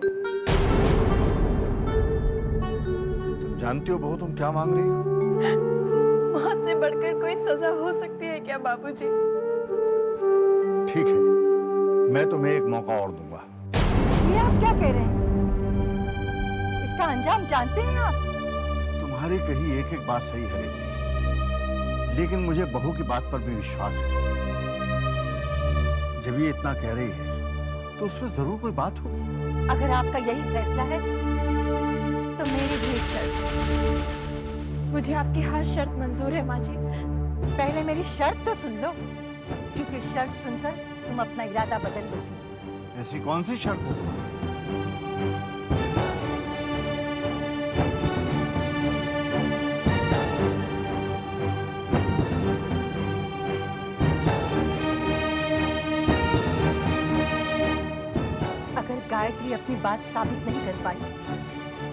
Speaker 11: तुम जानती हो बहू तुम क्या मांग रही हो?
Speaker 6: मौत से बढ़कर कोई सजा हो सकती है क्या बाबूजी?
Speaker 11: ठीक है, मैं तुम्हें एक मौका और दूंगा।
Speaker 2: ये आप क्या कह रहे हैं? इसका अंजाम जानते हैं आप?
Speaker 11: तुम्हारी कही एक एक बात सही है, लेकिन मुझे बहू की बात पर भी विश्वास है। जब ये इतना कह रही है तो उसमें जरूर कोई बात हो।
Speaker 2: अगर आपका यही फैसला है तो मेरी भी एक शर्त है।
Speaker 6: मुझे आपकी हर शर्त मंजूर है माँ जी।
Speaker 2: पहले मेरी शर्त तो सुन लो, क्योंकि शर्त सुनकर तुम अपना इरादा बदल दोगी।
Speaker 11: ऐसी कौन सी शर्त है तुम्हारी?
Speaker 2: गायत्री अपनी बात साबित नहीं कर पाई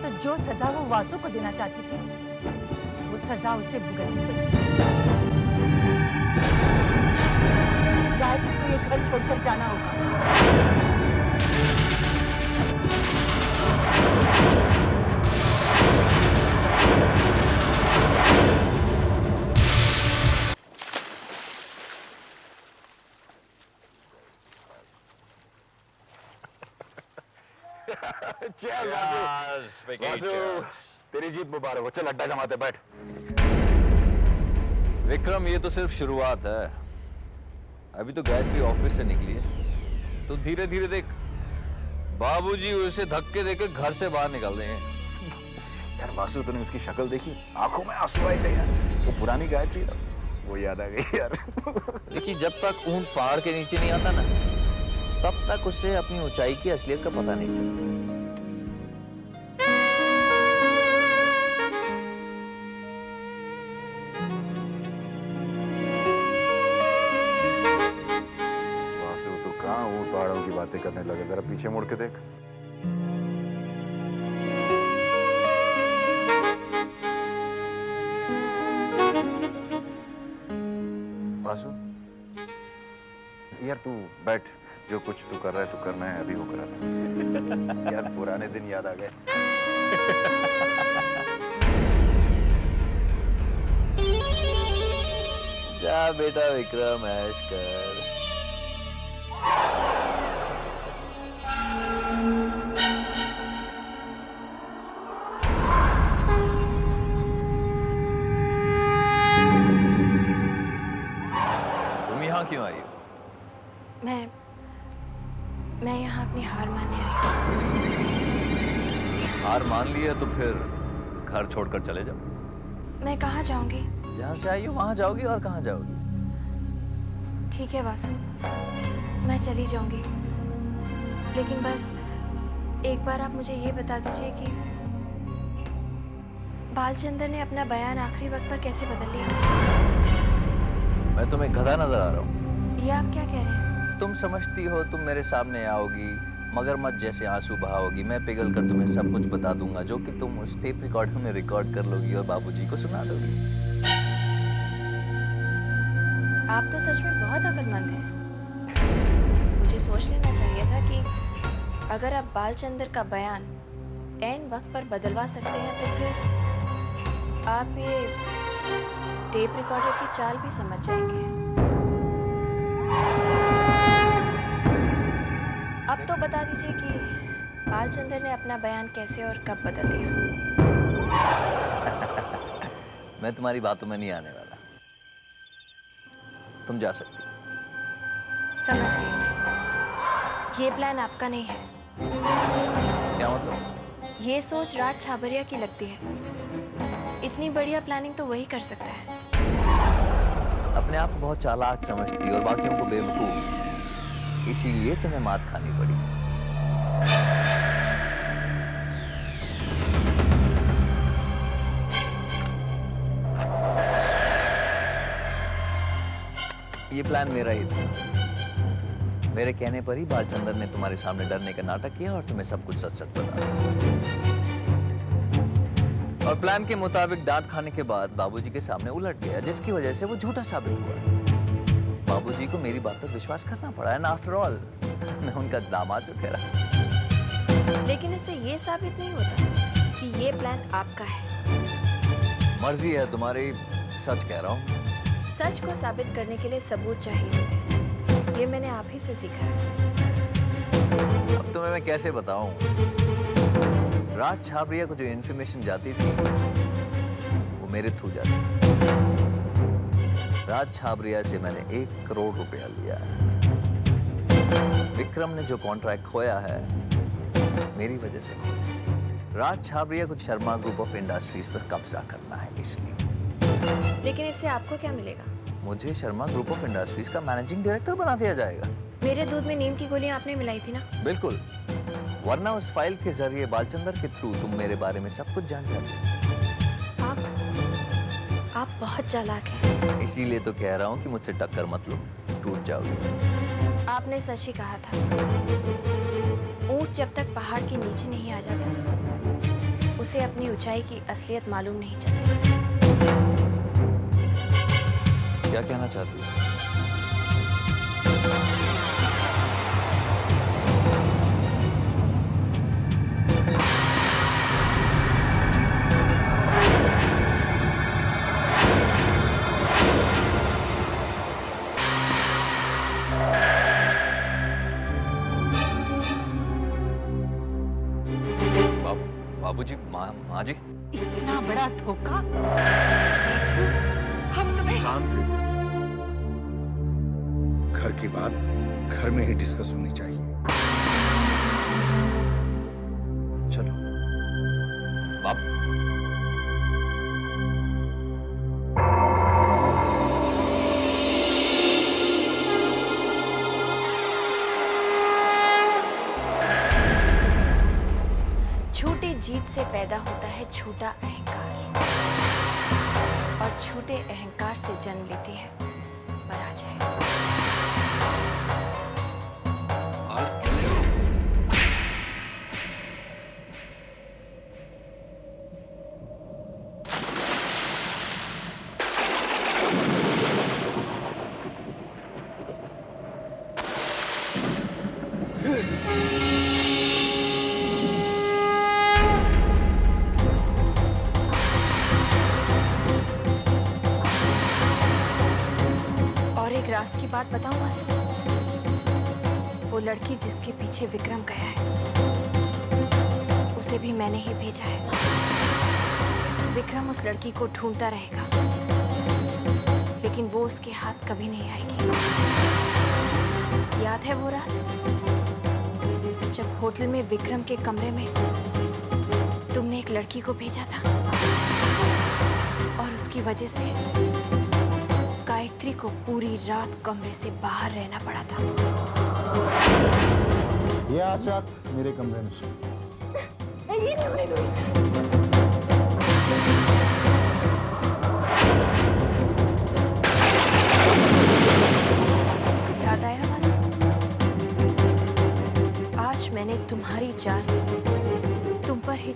Speaker 2: तो जो सजा वो वासु को देना चाहती थी वो सजा उसे भुगतनी पड़ी। गायत्री को ये घर छोड़कर जाना होगा।
Speaker 5: चल वासु, तेरी जीत मुबारक हो। चल अड्डा जमाते बैठ।
Speaker 1: विक्रम, ये तो सिर्फ शुरुआत है। अभी तो गायत्री ऑफिस से निकली है, तो धीरे धीरे देख, बाबूजी उसे धक्के देकर घर से बाहर निकाल देंगे।
Speaker 5: यार वासु, तूने उसकी शक्ल देखी? आंखों में आंसू आए थे यार। वो पुरानी गायत्री ना, वो याद आ गई यार।
Speaker 1: देखिए, जब तक ऊंट पहाड़ के नीचे नहीं आता ना, तब तक उसे अपनी ऊंचाई की असलियत का पता नहीं चलता।
Speaker 5: वासु, तू कहाँ ऊंट पहाड़ों की बातें करने लगे? जरा पीछे मुड़ के देख। वासु यार, तू बैठ। जो कुछ तू कर रहा है, तू करना है, अभी वो करा था। यार पुराने दिन याद आ गए।
Speaker 1: जा बेटा विक्रम, ऐश कर। तुम यहाँ क्यों आई हो?
Speaker 6: मैं यहाँ अपनी हार मानने आई हूँ।
Speaker 1: हार मान लिया तो फिर घर छोड़कर चले जाओ।
Speaker 6: मैं कहाँ जाऊँगी?
Speaker 1: जहाँ से आई हो वहाँ जाओगी, और कहाँ जाओगी?
Speaker 6: ठीक है वासु, मैं चली जाऊँगी, लेकिन बस एक बार आप मुझे ये बता दीजिए कि बालचंद्र ने अपना बयान आखिरी वक्त पर कैसे बदल लिया?
Speaker 1: मैं तुम्हें गधा नजर आ रहा हूँ?
Speaker 6: ये आप क्या कह रहे हैं?
Speaker 1: तुम समझती हो तुम मेरे सामने आओगी, मगरमच्छ जैसे आंसू बहाओगी, मैं पिघल कर तुम्हें सब कुछ बता दूंगा, जो कि तुम उस टेप रिकॉर्डर में रिकॉर्ड कर लोगी और बाबूजी को सुना दोगी।
Speaker 6: आप तो सच में बहुत अक्लमंद हैं। मुझे सोच लेना चाहिए था कि अगर आप बालचंद्र का बयान ऐन वक्त पर बदलवा सकते हैं तो फिर आप ये टेप रिकॉर्डर की चाल भी समझ जाएंगे। अब तो बता दीजिए कि बालचंद्र ने अपना बयान कैसे और कब बदल दिया।
Speaker 1: मैं तुम्हारी बातों में नहीं आने वाला, तुम जा सकती हो।
Speaker 6: समझ गई। ये प्लान आपका नहीं है।
Speaker 1: क्या मतलब?
Speaker 6: ये सोच राज छाबरिया की लगती है। इतनी बढ़िया प्लानिंग तो वही कर सकता है।
Speaker 1: अपने आप को बहुत चालाक समझती और बाकियों को बेवकूफ, इसीलिए तुम्हें मात खानी पड़ी। ये प्लान मेरा ही था। मेरे कहने पर ही बालचंद्र ने तुम्हारे सामने डरने का नाटक किया और तुम्हें सब कुछ सच सच बता दिया। और प्लान के मुताबिक डांट खाने के बाद बाबूजी के सामने उलट गया, जिसकी वजह से वो झूठा साबित हुआ। बाबूजी को मेरी बात पर विश्वास करना पड़ा, एंड आफ्टर ऑल मैं उनका दामाद जो ठहरा।
Speaker 6: लेकिन इससे ये साबित नहीं होता कि ये प्लान आपका है।
Speaker 1: मर्जी है तुम्हारी, सच कह रहा हूँ।
Speaker 6: सच को साबित करने के लिए सबूत चाहिए होते हैं। ये मैंने आप ही से सीखा है।
Speaker 1: अब तुम्हें मैं कैसे बताऊं? राज छाबरिया को जो इन्फॉर्मेशन जाती थी वो मेरे थ्रू जाती थी। राज छाबरिया से मैंने 1 करोड़ रुपया लिया है। विक्रम ने जो कॉन्ट्रैक्ट खोया है मेरी वजह से खोया। राज छाबरिया को शर्मा ग्रुप ऑफ इंडस्ट्रीज पर कब्जा करना है, इसलिए।
Speaker 6: लेकिन इससे आपको क्या मिलेगा?
Speaker 1: मुझे शर्मा ग्रुप ऑफ इंडस्ट्रीज का मैनेजिंग डायरेक्टर बना दिया जाएगा।
Speaker 6: मेरे दूध में नींद की गोलियां आपने मिलाई थी ना?
Speaker 1: बिल्कुल, वरना उस फाइल के जरिए बालचंद्र के थ्रू तुम मेरे बारे में सब कुछ जान जाती।
Speaker 6: आप बहुत चालाक हैं।
Speaker 1: इसीलिए तो कह रहा हूँ कि मुझसे टक्कर मत लो, टूट जाओगे।
Speaker 6: आपने सच ही कहा था। ऊंट जब तक पहाड़ के नीचे नहीं आ जाता, उसे अपनी ऊंचाई की असलियत मालूम नहीं चलती।
Speaker 1: क्या कहना चाहती हो? बाबूजी, माँ जी।
Speaker 2: इतना बड़ा धोखा। हम तुम्हें
Speaker 11: शांत रहिए। घर की बात घर में ही डिस्कस होनी चाहिए।
Speaker 1: चलो बाप।
Speaker 6: छोटी जीत से पैदा होता है छोटा अहंकार, और छोटे अहंकार से जन्म लेती है पराजय। राज की बात बताऊं आसिफ? वो लड़की जिसके पीछे विक्रम गया है, उसे भी मैंने ही भेजा है। विक्रम उस लड़की को ढूंढता रहेगा, लेकिन वो उसके हाथ कभी नहीं आएगी। याद है वो रात जब होटल में विक्रम के कमरे में तुमने एक लड़की को भेजा था और उसकी वजह से गायत्री को पूरी रात कमरे से बाहर रहना पड़ा था।
Speaker 11: ये आज रात मेरे कमरे में सो।
Speaker 6: याद आया वासु? आज मैंने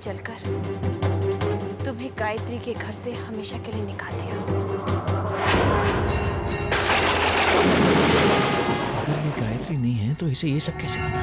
Speaker 6: चलकर तुम्हें गायत्री के घर से हमेशा के लिए निकाल दिया।
Speaker 10: अगर ये गायत्री नहीं है तो इसे ये सब कैसे पता?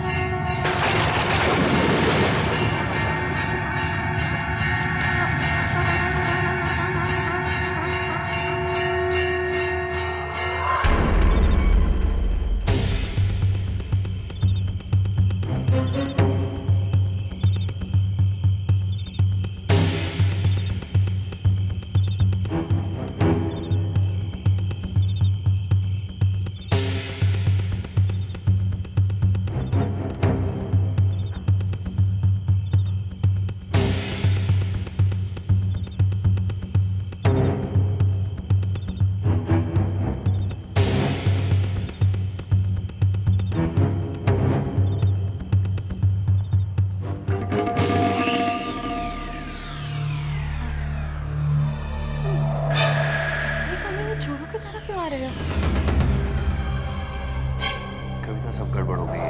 Speaker 1: कविता, सब गड़बड़ हो गई है।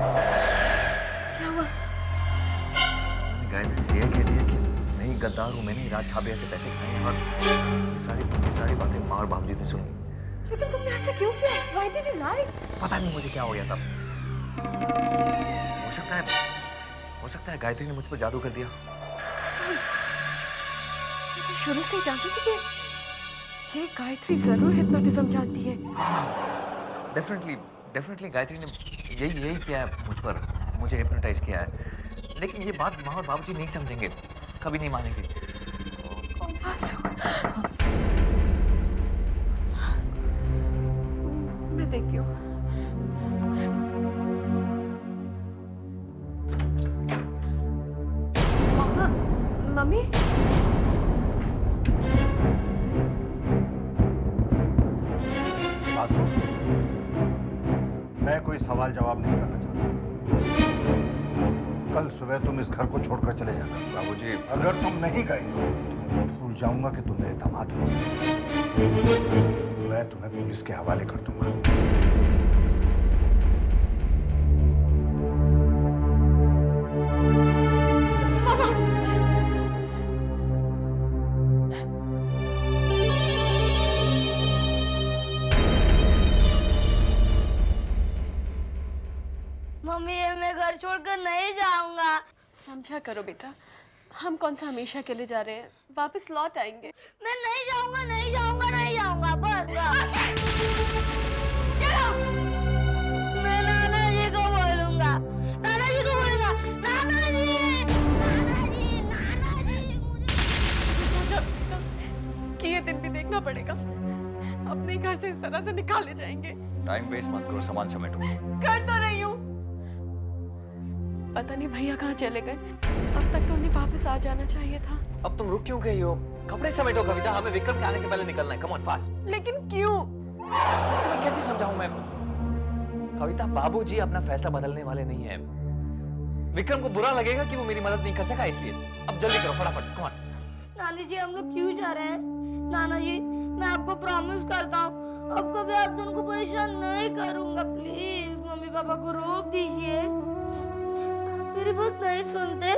Speaker 6: क्या हुआ?
Speaker 1: मैंने गायत्री से यह कह दिया कि मैं ही गद्दार हूँ, मैंने ही राज छाबड़िया से पैसे खाए हैं, और ये सारी बातें माँ और बाबूजी ने सुनी।
Speaker 6: लेकिन तुमने ऐसे क्यों किया? Why did you lie?
Speaker 1: पता नहीं मुझे क्या हो गया तब। हो सकता है गायत्री ने मुझ पर जादू कर दिया।
Speaker 6: शुरू से ही जानती थी कि ये गायत्री जरूर हिप्नोटिज्म जानती है।
Speaker 1: डेफिनेटली गायत्री ने यही किया है मुझ पर, मुझे हिप्नोटाइज किया है। लेकिन ये बात माँ और बाबूजी नहीं समझेंगे, कभी नहीं मानेंगे।
Speaker 6: मैं देखती हूँ। मम्मी,
Speaker 11: बासु, मैं कोई सवाल जवाब नहीं करना चाहता। कल सुबह तुम इस घर को छोड़कर चले जाना।
Speaker 1: बाबूजी,
Speaker 11: अगर तुम नहीं गए तो मैं भूल जाऊंगा कि तुम मेरे दामाद हो। मैं तुम्हें पुलिस के हवाले कर दूंगा।
Speaker 4: मम्मी, मैं घर छोड़कर नहीं जाऊंगा।
Speaker 6: समझा करो बेटा, हम कौन सा हमेशा के लिए जा रहे हैं, वापस लौट आएंगे।
Speaker 4: मैं नहीं जाऊंगा, नहीं जाऊंगा, नहीं जाऊंगा, बस। मैं नाना जी को बोलूंगा, नाना जी को बोलूंगा, नाना जी, नाना जी, नाना जी।
Speaker 6: सोचा बेटा कि ये दिन भी देखना पड़ेगा, अपने घर से इस तरह से निकाले जाएंगे।
Speaker 1: टाइम वेस्ट मत करो, सामान समेटो।
Speaker 6: कर तो रही हूँ। पता नहीं भैया कहाँ चले गए, अब तक तो उन्हें वापस आ जाना चाहिए था।
Speaker 1: अब तुम रुक क्यों गई हो? कपड़े समेटो कविता, हमें विक्रम के आने से पहले निकलना है। Come on fast.
Speaker 6: लेकिन क्यों?
Speaker 1: तुम्हें कैसे समझाऊं मैं? कविता, बाबूजी अपना फैसला बदलने वाले नहीं है। विक्रम को बुरा लगेगा कि वो मेरी मदद नहीं कर सका, इसलिए अब जल्दी करो, फटाफट। Come on.
Speaker 4: नानी जी, हम लोग क्यों जा रहे हैं? नाना जी, मैं आपको प्रॉमिस करता हूँ, अब कभी आप दोनों को परेशान नहीं करूंगा। प्लीज मम्मी पापा को रोक दीजिए। मेरी बात नहीं सुनते?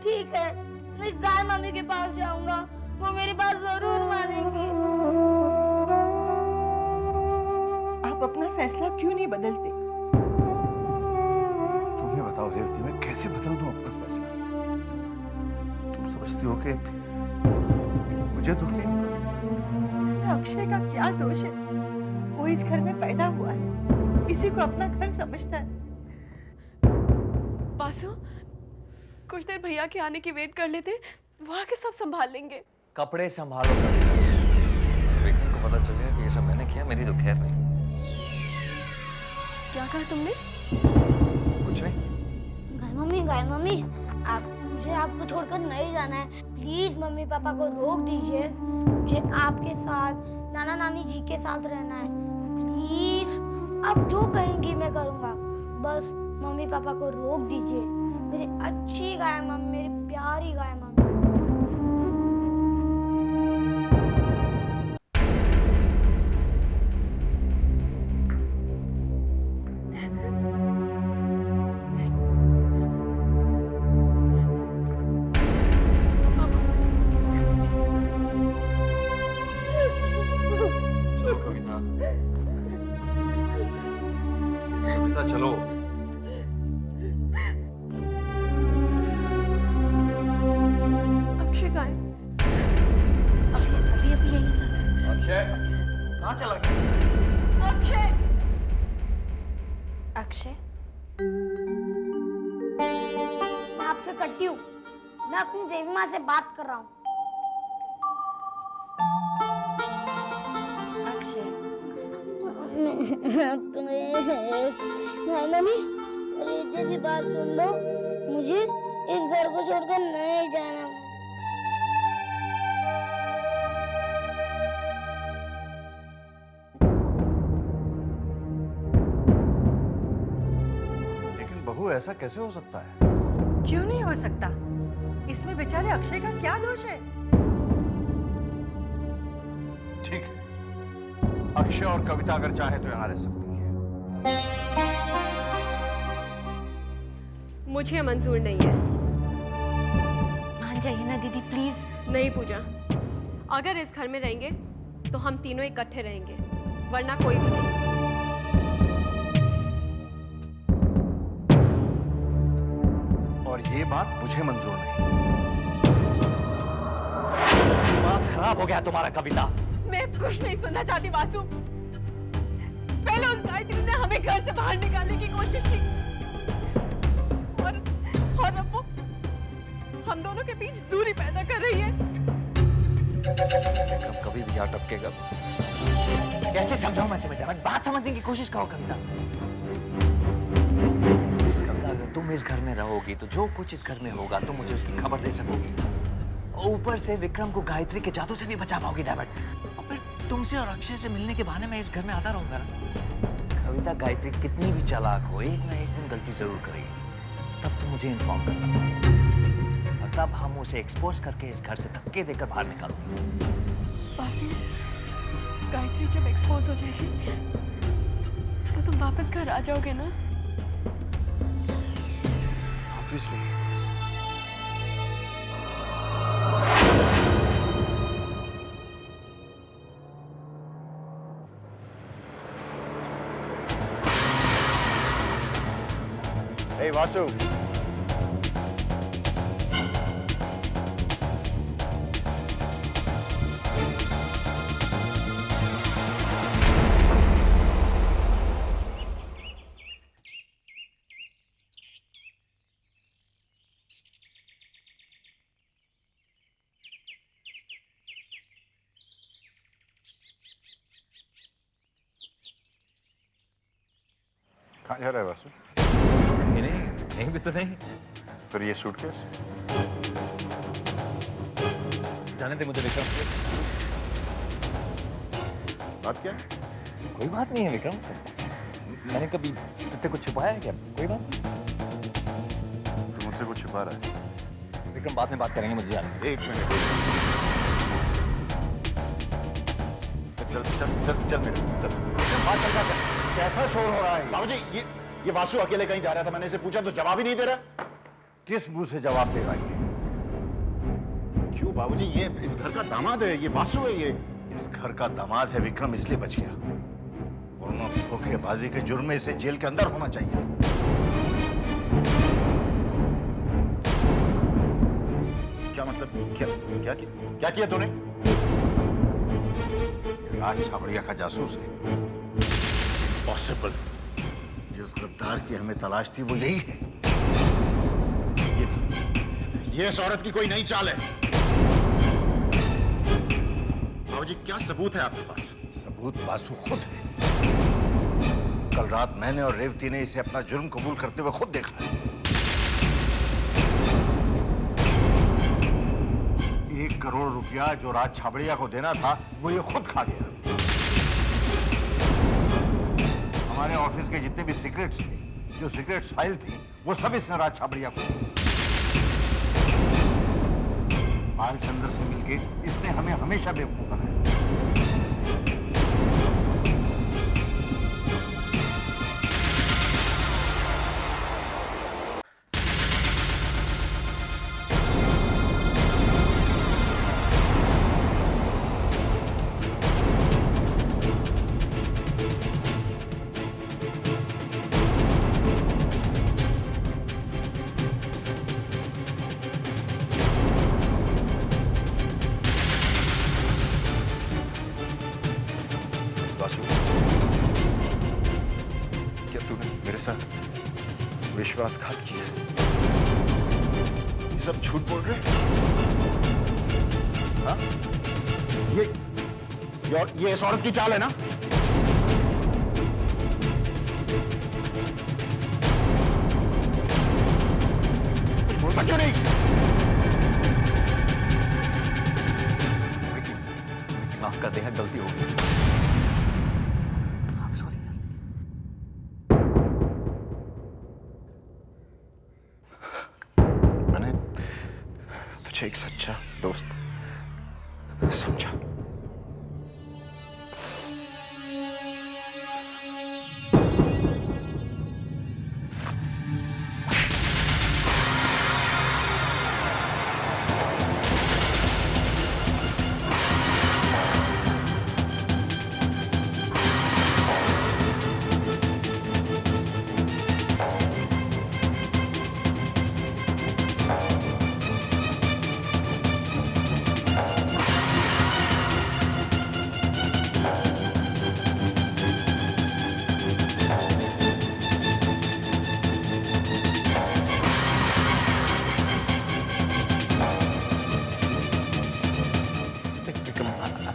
Speaker 4: ठीक है, मैं गाय मम्मी के पास जाऊंगा, वो मेरी बात जरूर मानेंगी।
Speaker 2: आप अपना फैसला क्यों नहीं बदलते?
Speaker 11: तुम्हें बताओ रेवती, मैं कैसे बदल दूं अपना फैसला? तुम समझती हो कि मुझे दुख नहीं होगा?
Speaker 2: इसमें अक्षय का क्या दोष है? वो इस घर में पैदा हुआ है, इसी को अपना घर समझता है।
Speaker 6: बासु, कुछ देर भैया के आने की वेट कर लेते, वो आके सब संभाल लेंगे।
Speaker 1: कपड़े संभालो कविता। विक्रम को पता चल गया कि ये सब मैंने किया, मेरी तो खैर नहीं।
Speaker 6: क्या कहा तुमने?
Speaker 1: कुछ नहीं।
Speaker 4: गाय मम्मी, मुझे आपको छोड़कर नहीं जाना है। प्लीज मम्मी पापा को रोक दीजिए। मुझे आपके साथ, नाना नानी जी के साथ रहना है। प्लीज, आप जो कहेंगी मैं करूँगा, बस मम्मी पापा को रोक दीजिए। मेरी अच्छी गाय मम्मी, मेरी प्यारी गाय मम्मी।
Speaker 9: कविता चलो।
Speaker 6: अक्षय कहाँ है?
Speaker 2: अभी अभी यही था।
Speaker 8: अक्षय कहाँ चला गया?
Speaker 6: अक्षय अक्षय
Speaker 4: मैं आपसे कटी हूँ। मैं अपनी देवी माँ से बात कर रहा हूँ।
Speaker 6: अक्षय
Speaker 4: हाँ मम्मी, प्लीज जैसी बात सुन लो। मुझे इस घर को छोड़कर नहीं जाना।
Speaker 11: लेकिन बहू ऐसा कैसे हो सकता है?
Speaker 2: क्यों नहीं हो सकता? इसमें बेचारे अक्षय का क्या दोष है?
Speaker 11: ठीक है, अक्षय और कविता अगर चाहे तो यहाँ रह सकती है।
Speaker 6: मुझे मंजूर नहीं है।
Speaker 2: मान जाइए ना दीदी प्लीज।
Speaker 6: नहीं पूजा, अगर इस घर में रहेंगे तो हम तीनों इकट्ठे रहेंगे, वरना कोई भी नहीं।
Speaker 11: और ये बात मुझे मंजूर नहीं।
Speaker 1: दिमाग खराब हो गया तुम्हारा कविता।
Speaker 6: मैं कुछ नहीं सुनना चाहती वासु। पहले उस गायत्री ने हमें घर से बाहर निकालने की कोशिश की और अब वो हम दोनों के बीच दूरी पैदा कर रही है।
Speaker 1: कभी भी यहाँ टपकेगा। कैसे समझाऊं मैं तुम्हें? डेविड, बात समझने की कोशिश करो कविता। कविता, अगर तुम इस घर में रहोगी तो जो कुछ इस घर में होगा तुम मुझे उसकी खबर दे सकोगी। ऊपर से विक्रम को गायत्री के जादू से भी बचा पाओगी डेविड। और फिर तुमसे और अक्षय से मिलने के बहाने मैं इस घर में आता रहूंगा ना। कविता, गायत्री कितनी भी चालाक हो, एक ना एक दिन गलती जरूर करेगी। तब तुम मुझे इन्फॉर्म करना और तब हम उसे एक्सपोज करके इस घर से धक्के देकर बाहर निकालेंगे।
Speaker 6: वासु, गायत्री जब एक्सपोज हो जाएगी तो तुम वापस घर आ जाओगे ना?
Speaker 11: ऑब्वियसली। Hey, Vasu. कहाँ जा रहा है वासु?
Speaker 1: नहीं नहीं, कहीं भी तो नहीं।
Speaker 11: फिर ये सूटकेस?
Speaker 1: जाने दे मुझे विक्रम।
Speaker 11: बात क्या है?
Speaker 1: कोई बात नहीं है विक्रम। मैंने कभी तुझसे कुछ छुपाया है क्या? कोई बात नहीं।
Speaker 11: तू मुझसे कुछ छुपा रहा है?
Speaker 1: विक्रम, बाद में बात करेंगे, मुझे जाना है।
Speaker 11: एक मिनट। चल चल चल चल मेरे साथ चल। बात चल रहा है। कैसा शोर हो रहा है? बाबूजी, ये वासु अकेले कहीं जा रहा था, मैंने इसे पूछा तो जवाब ही नहीं दे रहा। किस मुंह से जवाब देगा ये? क्यों बाबूजी, ये इस घर का दामाद है, ये वासु है। ये इस घर का दामाद है विक्रम, इसलिए बच गया, वरना धोखेबाजी के जुर्म में इसे जेल के अंदर होना चाहिए था। क्या मतलब? क्या किया तूने? ये राज छाबड़िया का जासूस है। पॉसिबल। जिस गद्दार की हमें तलाश थी वो यही है। ये इस औरत की कोई नई चाल है। बाबूजी, क्या सबूत है आपके पास? सबूत वासु खुद है। कल रात मैंने और रेवती ने इसे अपना जुर्म कबूल करते हुए खुद देखा है। 1 करोड़ रुपया जो राज छाबड़िया को देना था वो ये खुद खा गया। हमारे ऑफिस के जितने भी सीक्रेट्स थे, जो सीक्रेट्स फाइल थी, वो सब इसने राज छाबड़िया को दी। बालचंद्र से मिलके इसने हमें हमेशा बेवकूफ बनाया। वासु, क्या तूने मेरे साथ विश्वासघात किया? ये सब झूठ बोल रहे? हाँ? ये इस औरत की चाल है ना? बोलता क्यों नहीं?
Speaker 1: माफ कर दे, गलती हो गई। सॉरी।
Speaker 11: मैंने तुझे एक सच्चा दोस्त समझा।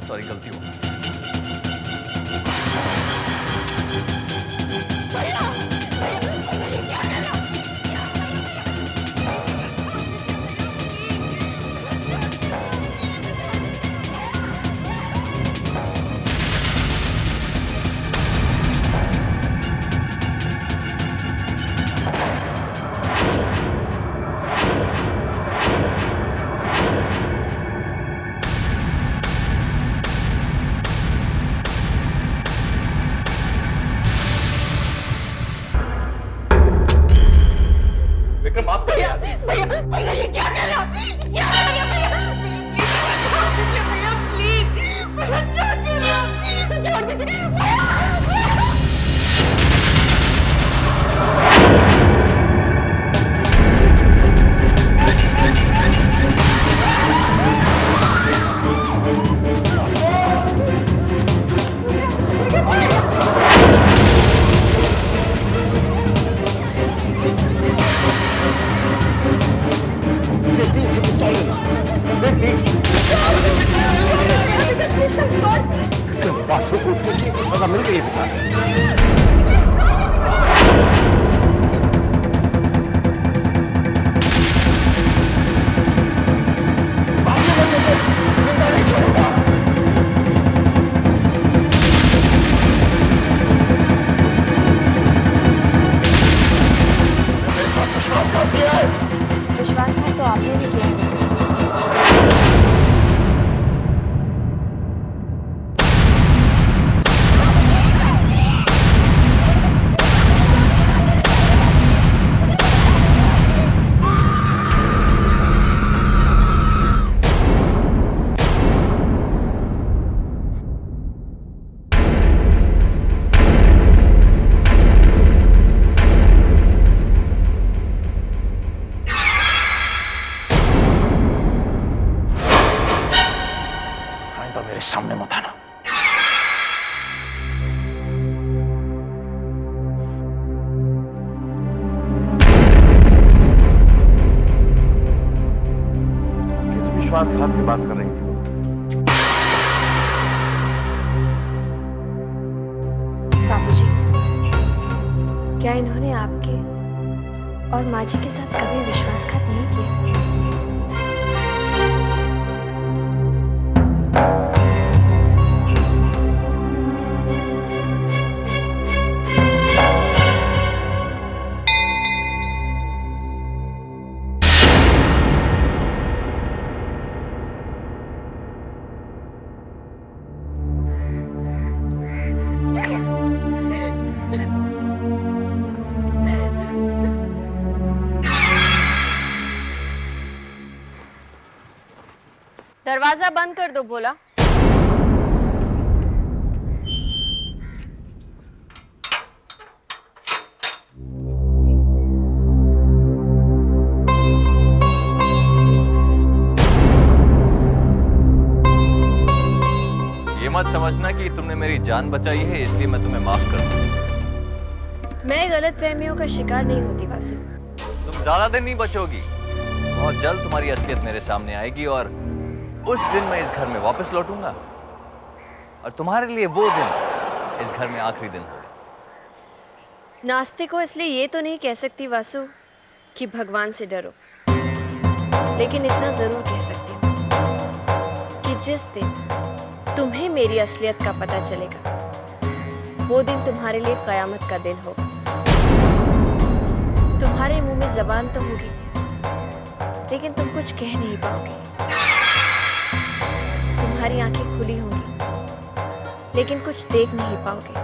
Speaker 1: सॉरी, गलती हो गई। माफ कर यार।
Speaker 7: भैया ये क्या कर रहा? क्या कर रहा भैया? प्लीज भैया क्या कर रहा? छोड़ दीजिए
Speaker 11: वासु को उसके लिए सजा मिल गई है।
Speaker 6: विश्वासघात तो आपने भी किया है।
Speaker 11: मेरे सामने मत आना। किस विश्वासघात की बात कर रही थी?
Speaker 6: बाबूजी, क्या इन्होंने आपके और माँ जी के साथ कभी विश्वासघात नहीं किया? दरवाजा बंद कर दो भोला।
Speaker 1: ये मत समझना कि तुमने मेरी जान बचाई है इसलिए मैं तुम्हें माफ कर दूं।
Speaker 6: मैं गलत फहमियों का शिकार नहीं होती वासु।
Speaker 1: तुम ज्यादा दिन नहीं बचोगी, बहुत जल्द तुम्हारी असलियत मेरे सामने आएगी और उस दिन मैं इस घर में वापस लौटूंगा और तुम्हारे लिए वो दिन इस घर में आखिरी दिन होगा।
Speaker 6: नास्तिक को इसलिए ये तो नहीं कह सकती वासु कि भगवान से डरो, लेकिन इतना जरूर कह सकती हूँ कि जिस दिन तुम्हें मेरी असलियत का पता चलेगा वो दिन तुम्हारे लिए कयामत का दिन होगा। तुम्हारे मुंह में जबान तो होगी लेकिन तुम कुछ कह नहीं पाओगे। तुम्हारी आंखें खुली होंगी लेकिन कुछ देख नहीं पाओगे।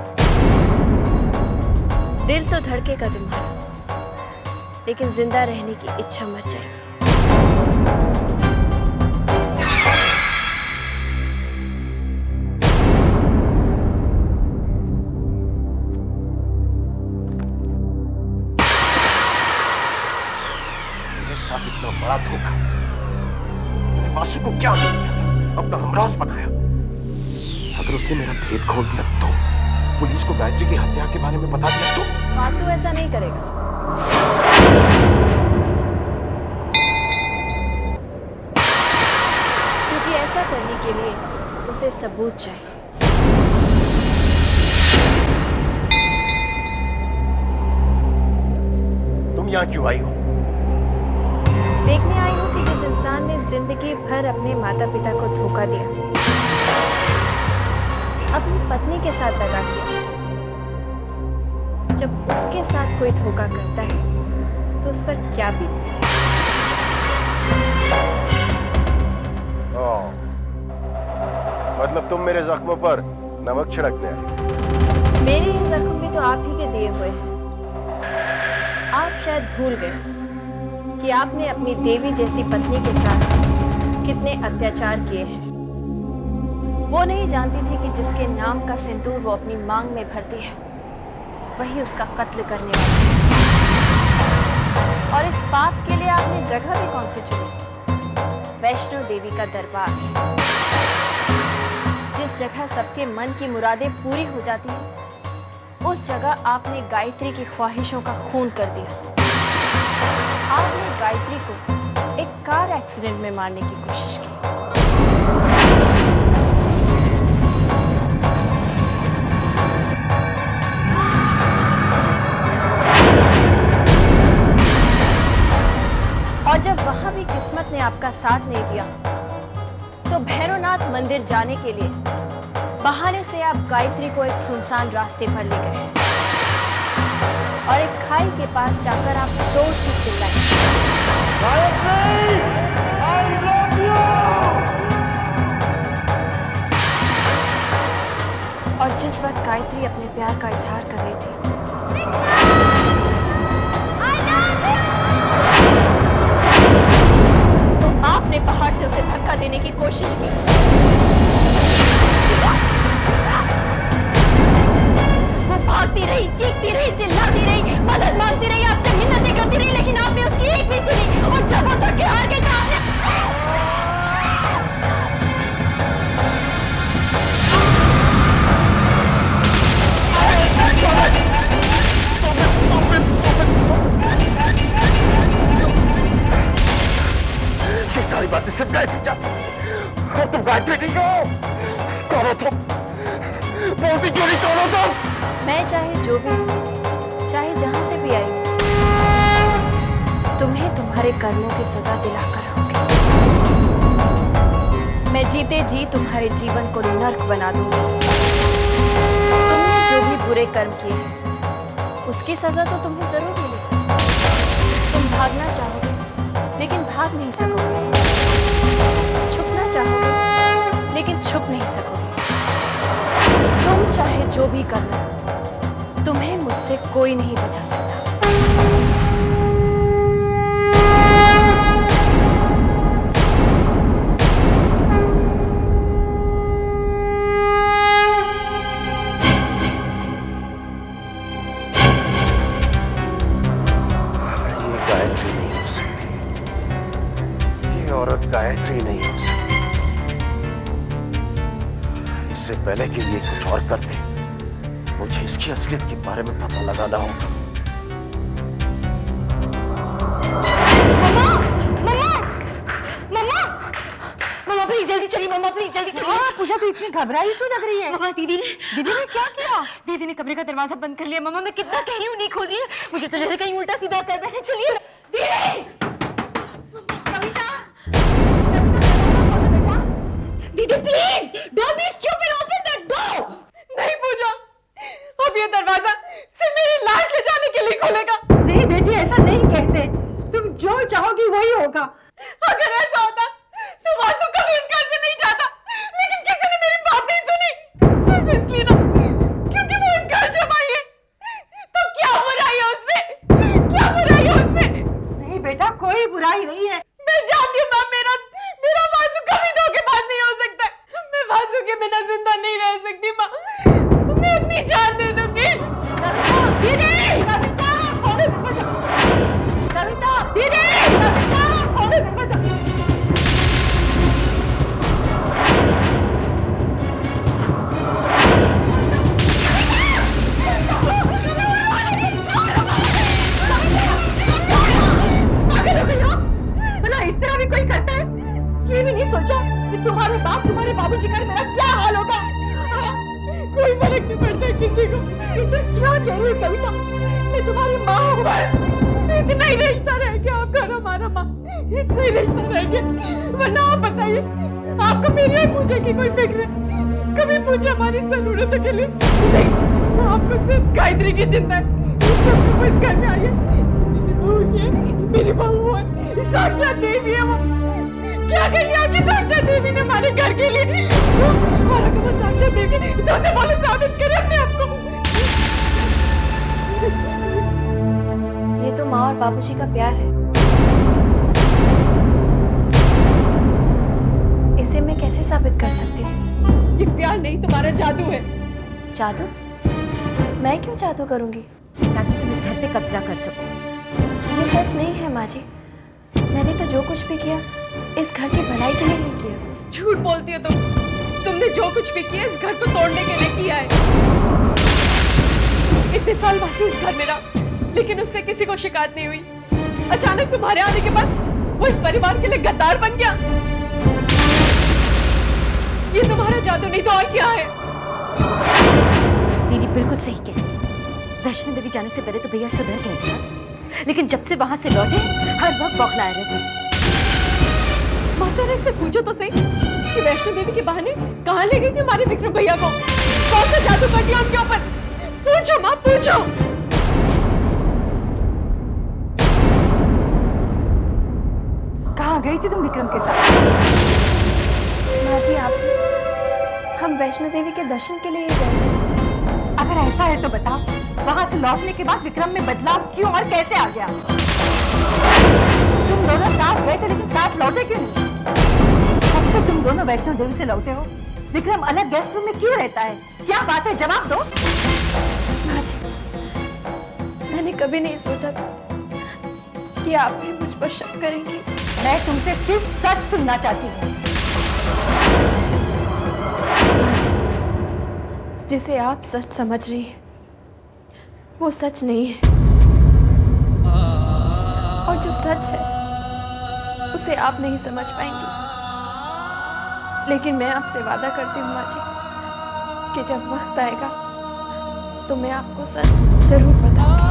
Speaker 6: दिल तो धड़केगा तुम्हारा लेकिन जिंदा रहने की इच्छा मर जाएगी।
Speaker 5: मेरे साथ इतना बड़ा धोखा, मैंने वासु को क्या नहीं किया था, अपना हमराज बनाया। अगर उसने मेरा भेद खोल दिया तो, पुलिस को गायत्री की हत्या के बारे में बता दिया तो।
Speaker 6: वासु ऐसा नहीं करेगा। क्योंकि ऐसा करने के लिए उसे सबूत चाहिए।
Speaker 5: तुम यहाँ क्यों आई हो?
Speaker 6: देखने आई हूँ कि जिस इंसान ने जिंदगी भर अपने माता पिता को धोखा दिया, अपनी पत्नी के साथ दगा किया, जब उसके साथ कोई धोखा करता है तो उस पर क्या बीतती है।
Speaker 5: मतलब तुम मेरे जख्मों पर नमक छिड़कने आई?
Speaker 6: मेरे ये जख्म भी तो आप ही के दिए हुए हैं। आप शायद भूल गए कि आपने अपनी देवी जैसी पत्नी के साथ कितने अत्याचार किए हैं। वो नहीं जानती थी कि जिसके नाम का सिंदूर वो अपनी मांग में भरती है वही उसका कत्ल करने वाला है। और इस पाप के लिए आपने जगह भी कौन सी चुनी? वैष्णो देवी का दरबार। जिस जगह सबके मन की मुरादें पूरी हो जाती हैं, उस जगह आपने गायत्री की ख्वाहिशों का खून कर दिया। आपने गायत्री को एक कार एक्सीडेंट में मारने की कोशिश की। और जब वहां भी किस्मत ने आपका साथ नहीं दिया तो भैरवनाथ मंदिर जाने के लिए बहाने से आप गायत्री को एक सुनसान रास्ते पर ले गए और एक खाई के पास जाकर आप जोर से चिल्लाए, और जिस वक्त गायत्री अपने प्यार का इजहार कर रही थी तो आपने पहाड़ से उसे धक्का देने की कोशिश की। वो भागती रही, चीखती रही, चिल्लाती रही, मदद मांगती रही, आपसे मिन्नतें करती रही, लेकिन आपने उसकी एक भी सुनी। और जब वो थक के हार गई तो आपने
Speaker 5: ये सारी बातें सिर्फ गायत्री जानती थी और तुम गायत्री नहीं हो। कौन हो तुम? बोलती क्यों नहीं? कौन हो तुम?
Speaker 6: मैं चाहे जो भी हूँ, चाहे जहां से भी आई हूँ, तुम्हें तुम्हारे कर्मों की सजा दिलाकर रहूंगी। मैं जीते जी तुम्हारे जीवन को नर्क बना दूंगी। तुमने जो भी बुरे कर्म किए हैं उसकी सजा तो तुम्हें जरूर मिलेगी। तुम भागना चाहोगे लेकिन भाग नहीं सकोगे, छुपना चाहोगे लेकिन छुप नहीं सकोगे। तुम चाहे जो भी कर लो, तुम्हें मुझसे कोई नहीं बचा सकता।
Speaker 5: ये गायत्री नहीं हो सकती, ये औरत गायत्री नहीं हो सकती। उससे पहले कि ये कुछ और करते, मुझे इसकी असलियत के बारे में पता लगाना होगा।
Speaker 7: मम्मा प्लीज जल्दी चलिए, मम्मा प्लीज जल्दी चलिए।
Speaker 2: पूजा तू इतनी घबराई क्यों लग रही है?
Speaker 7: मम्मा दीदी
Speaker 2: ने क्या किया?
Speaker 7: दीदी ने कमरे का दरवाजा बंद कर लिया। मम्मा मैं कितना कह रही हूँ नहीं खोल रही है, मुझे तो जैसे कहीं उल्टा सीधा कर बैठे। चलिए दीदी please don't be stupid, open that door. नहीं पूजा, अब ये दरवाजा सिर्फ मेरी लाश ले जाने के लिए खोलेगा।
Speaker 2: नहीं बेटी, ऐसा नहीं कहते। तुम जो चाहोगी वही होगा।
Speaker 7: अगर ऐसा होता तो वासु कभी इस घर से नहीं जाता, लेकिन किसी ने मेरी बात नहीं सुनी, सिर्फ इसलिए ना क्योंकि वो एक घर जमाई है। तो क्या बुराई है उसमें? क्या बुराई है उसमें?
Speaker 2: नहीं बेटा, कोई बुराई नहीं है।
Speaker 7: मैं जानती हूँ माँ, मेरा वासु कभी धोखेबाज नहीं हो सकता। मैं वासु के बिना जिंदा नहीं रह सकती माँ, मैं अपनी जान दे दूंगी।
Speaker 2: कविता, खोलो दरवाजा। कविता, कविता, खोलो दरवाजा। इस तरह भी कोई करता है? ये भी नहीं सोचा कि तुम्हारे बाप, तुम्हारे बाबूजी का मेरा क्या हाल होगा?
Speaker 7: कोई फर्क नहीं पड़ता किसी को।
Speaker 2: ये तो क्या कह रही है कविता? मैं तुम्हारी माँ हूँ।
Speaker 7: इतना ही रिश्ता रह गया आपका और हमारा माँ, इतना ही रिश्ता रह गया। वरना आप बताइए, आपको मेरी और पूजा की कोई फिक्र है? कभी पूछा हमारी जरूरतों के लिए? नहीं, आपको सिर्फ गायत्री की चिंता है। सब इस घर में आई है, मेरी बहू है, साक्षात देवी है वो। क्या कर लिया आपकी साक्षात देवी ने हमारे घर के लिए? और अगर वो साक्षात देवी तो उसे बोलो साबित करे अपने आप को।
Speaker 6: ये तो माँ और बाबूजी का प्यार है, इसे मैं कैसे साबित कर सकती हूँ?
Speaker 7: ये प्यार नहीं, तुम्हारा जादू है।
Speaker 6: जादू? मैं क्यों जादू करूंगी?
Speaker 12: ताकि तुम इस घर पे कब्जा कर सको।
Speaker 6: ये सच नहीं है माँ जी, मैंने तो जो कुछ भी किया इस घर की भलाई के लिए नहीं किया।
Speaker 7: झूठ बोलती हो तुमने जो कुछ भी किया इस घर को तोड़ने के लिए किया है। इतने साल वासी इस घर में रहा, लेकिन उससे किसी को शिकायत नहीं हुई। अचानक तुम्हारे आने के बाद वो इस परिवार के लिए गद्दार बन गया। ये तुम्हारा जादू नहीं तो और क्या है?
Speaker 12: दीदी बिल्कुल सही कह रही है। वैष्णो देवी जाने से पहले तो भैया सुबह कह दिया, लेकिन जब से वहां से लौटे हर वक्त बौखलाए रहते।
Speaker 7: माँ से पूछो तो सही कि वैष्णो देवी के बहाने कहाँ ले गई थी हमारे विक्रम भैया को? कौन सा जादू कर दिया उनके ऊपर? पूछो माँ, पूछो।
Speaker 2: कहाँ गई थी तुम विक्रम के साथ?
Speaker 6: माँ जी हम वैष्णो देवी के दर्शन के लिए गए थे माँ जी।
Speaker 2: अगर ऐसा है तो बता, वहां से लौटने के बाद विक्रम में बदलाव क्यों और कैसे आ गया? तुम दोनों साथ गए थे लेकिन साथ लौटे क्यों नहीं? जब से तुम दोनों वैष्णो देवी से लौटे हो, विक्रम अलग गेस्ट रूम में क्यों रहता है? क्या बात है, जवाब दो।
Speaker 6: माँ जी, मैंने कभी नहीं सोचा था कि आप भी मुझ पर शक करेंगी।
Speaker 2: मैं तुमसे सिर्फ सच सुनना चाहती हूँ।
Speaker 6: माँ जी, जिसे आप सच समझ रही हैं वो सच नहीं है, और जो सच है उसे आप नहीं समझ पाएंगी। लेकिन मैं आपसे वादा करती हूँ माँ जी कि जब वक्त आएगा तो मैं आपको सच जरूर बताऊंगी।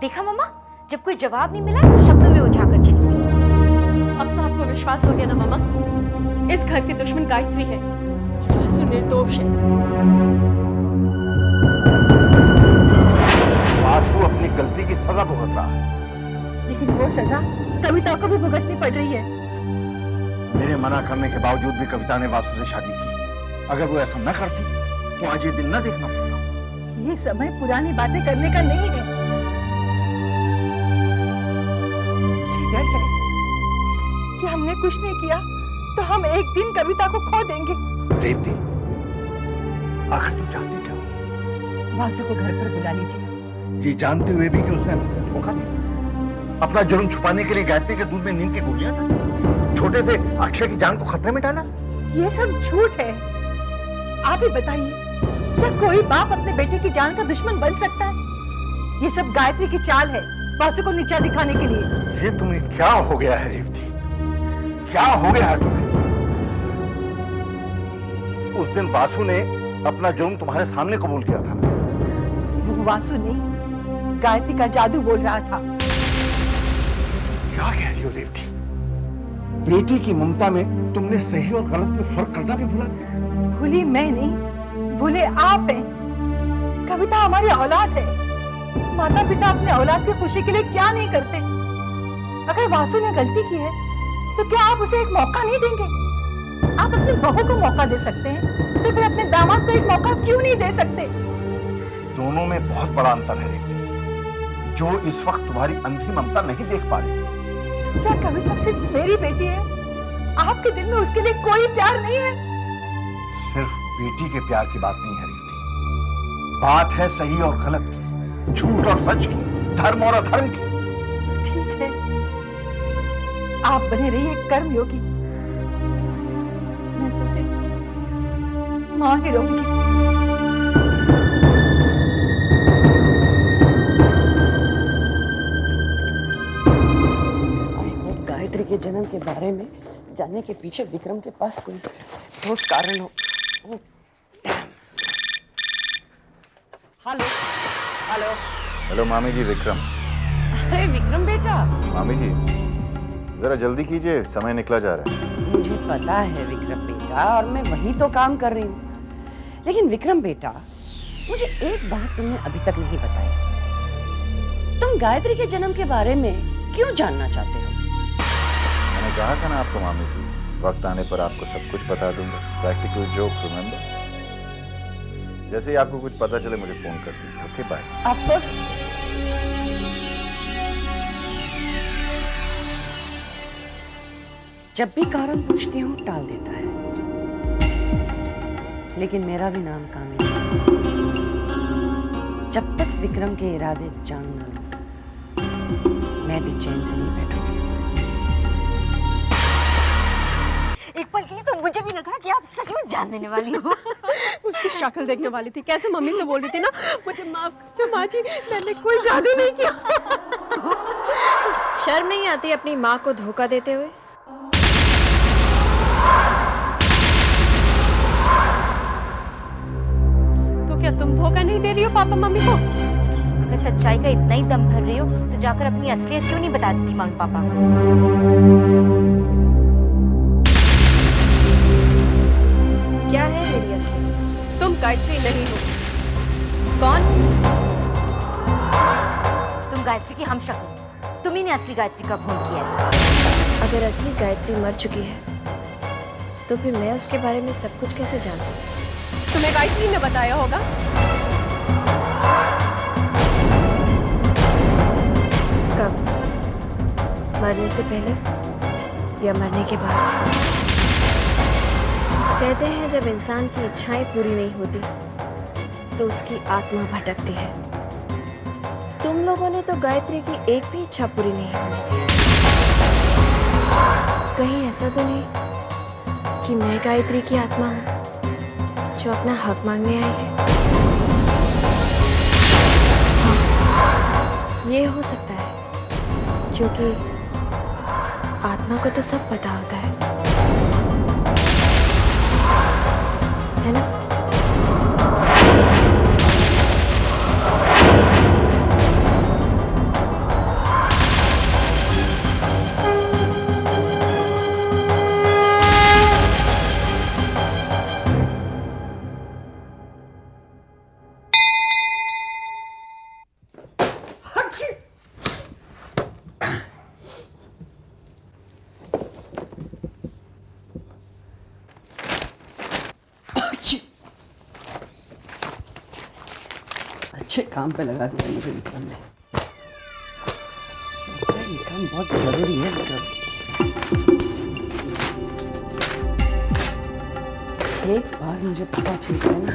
Speaker 12: देखा मम्मा, जब कोई जवाब नहीं मिला तो शब्दों में उछाकर चली गई।
Speaker 7: अब तो आपको विश्वास हो गया ना मामा? इस घर की दुश्मन गायत्री है और वासु निर्दोष है।
Speaker 11: वासु अपनी गलती की सजा भुगत रहा है,
Speaker 2: लेकिन वो सजा कविता को भी भुगतनी पड़ रही है।
Speaker 11: मेरे मना करने के बावजूद भी कविता ने वासु से शादी की। अगर वो ऐसा न करती तो आज ये दिन न देखना पड़ता।
Speaker 2: ये समय पुरानी बातें करने का नहीं है। मुझे डर है कि हमने कुछ नहीं किया तो हम एक दिन कविता को खो देंगे।
Speaker 11: रेवती, आखिर तुम चाहती क्या?
Speaker 2: वासु को घर पर बुला लीजिए
Speaker 11: ये जानते हुए भी कि उसने हमसे धोखा दिया, अपना जुर्म छुपाने के लिए गायत्री के दूध में नींद की गोलियां डाली, छोटे से अक्षय की जान को खतरे में डाला।
Speaker 2: ये सब झूठ है। आप ही बताइए, क्या कोई बाप अपने बेटे की जान का दुश्मन बन सकता है? ये सब गायत्री की चाल है, वासु को नीचा दिखाने के लिए।
Speaker 11: ये तुम्हें क्या हो गया है रेवती, क्या हो गया है तुम्हें? उस दिन वासु ने अपना जुर्म तुम्हारे सामने कबूल किया था।
Speaker 2: वो वासु नहीं, गायत्री का जादू बोल रहा था।
Speaker 11: क्या कह रही हो रेवती? बेटी की ममता में तुमने सही और गलत में फर्क करना भी भुला दिया।
Speaker 2: भूली मैं नहीं, भूले आप हैं। कविता हमारी औलाद है। माता पिता अपने औलाद की खुशी के लिए क्या नहीं करते? अगर वासु ने गलती की है तो क्या आप उसे एक मौका नहीं देंगे? आप अपनी बहू को मौका दे सकते हैं, तो फिर अपने दामाद को एक मौका क्यों नहीं दे सकते?
Speaker 11: दोनों में बहुत बड़ा अंतर है रेवती, जो इस वक्त तुम्हारी अंधी ममता नहीं देख पा रही।
Speaker 2: तो क्या कविता सिर्फ मेरी बेटी है? आपके दिल में उसके लिए कोई प्यार नहीं है?
Speaker 11: सिर्फ बेटी के प्यार की बात नहीं है रेवती, बात है सही और गलत की, झूठ और सच की, धर्म और अधर्म की।
Speaker 2: तो ठीक है, आप बने रहिए कर्मयोगी, मैं तो सिर्फ मां ही रहूंगी।
Speaker 7: गायत्री के जन्म के बारे में जानने के पीछे विक्रम के पास कोई ठोस कारण हो। हेलो हेलो
Speaker 5: हेलो मामी जी, विक्रम।
Speaker 7: अरे विक्रम बेटा।
Speaker 5: मामी जी जरा जल्दी कीजिए, समय निकला जा रहा है।
Speaker 7: मुझे पता है विक्रम बेटा, और मैं वही तो काम कर रही हूँ। लेकिन विक्रम बेटा, मुझे एक बात तुमने अभी तक नहीं बताई। तुम गायत्री के जन्म के बारे में क्यों जानना चाहते हो?
Speaker 5: मैंने कहा था ना आपको मामी जी, वक्त आने पर आपको सब कुछ बता दूंगा। Practical joke, remember? जैसे ही आपको कुछ पता चले मुझे फोन कर दीजिए। Okay, bye.
Speaker 7: Of course. जब भी कारण पूछती हूँ टाल देता है, लेकिन मेरा भी नाम कामिनी है। जब तक विक्रम के इरादे जान ना लूं, मैं भी चैन से नहीं बैठूंगी।
Speaker 2: एक पल के लिए तो मुझे भी लगा कि आप सच में जान देने वाली हो।
Speaker 6: उसकी शक्ल देखने वाली थी, कैसे मम्मी से बोल रही थी ना, मुझे माफ कर माँ जी, मैंने कोई जादू नहीं किया। शर्म नहीं आती अपनी माँ को धोखा देते हुए? तो क्या तुम धोखा नहीं दे रही हो पापा मम्मी को?
Speaker 13: अगर सच्चाई का इतना ही दम भर रही हो तो जाकर अपनी असलियत क्यों नहीं बता देती मम्मी पापा को?
Speaker 6: क्या है मेरी असलियत? तुम गायत्री नहीं हो। कौन?
Speaker 13: तुम गायत्री की हमशक्ल, तुम्ही ने असली गायत्री का खून किया है।
Speaker 6: अगर असली गायत्री मर चुकी है तो फिर मैं उसके बारे में सब कुछ कैसे जानती? तुम्हें गायत्री ने बताया होगा। कब? मरने से पहले या मरने के बाद? कहते हैं जब इंसान की इच्छाएं पूरी नहीं होती तो उसकी आत्मा भटकती है। तुम लोगों ने तो गायत्री की एक भी इच्छा पूरी नहीं होने दी। कहीं ऐसा तो नहीं कि मैं गायत्री की आत्मा हूँ जो अपना हक मांगने आई है? हाँ, ये हो सकता है, क्योंकि आत्मा को तो सब पता होता है ना?
Speaker 7: अच्छे काम पे लगा दिया मुझे विक्रम ने। ये काम बहुत जरूरी है विक्रम। एक बार मुझे पता चल गया ना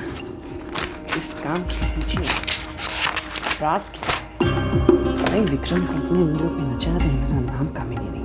Speaker 7: इस काम के पीछे राज क्या है? भाई विक्रम को अपने उंगलियों पे नचा दे, मेरा नाम कामिनी नहीं।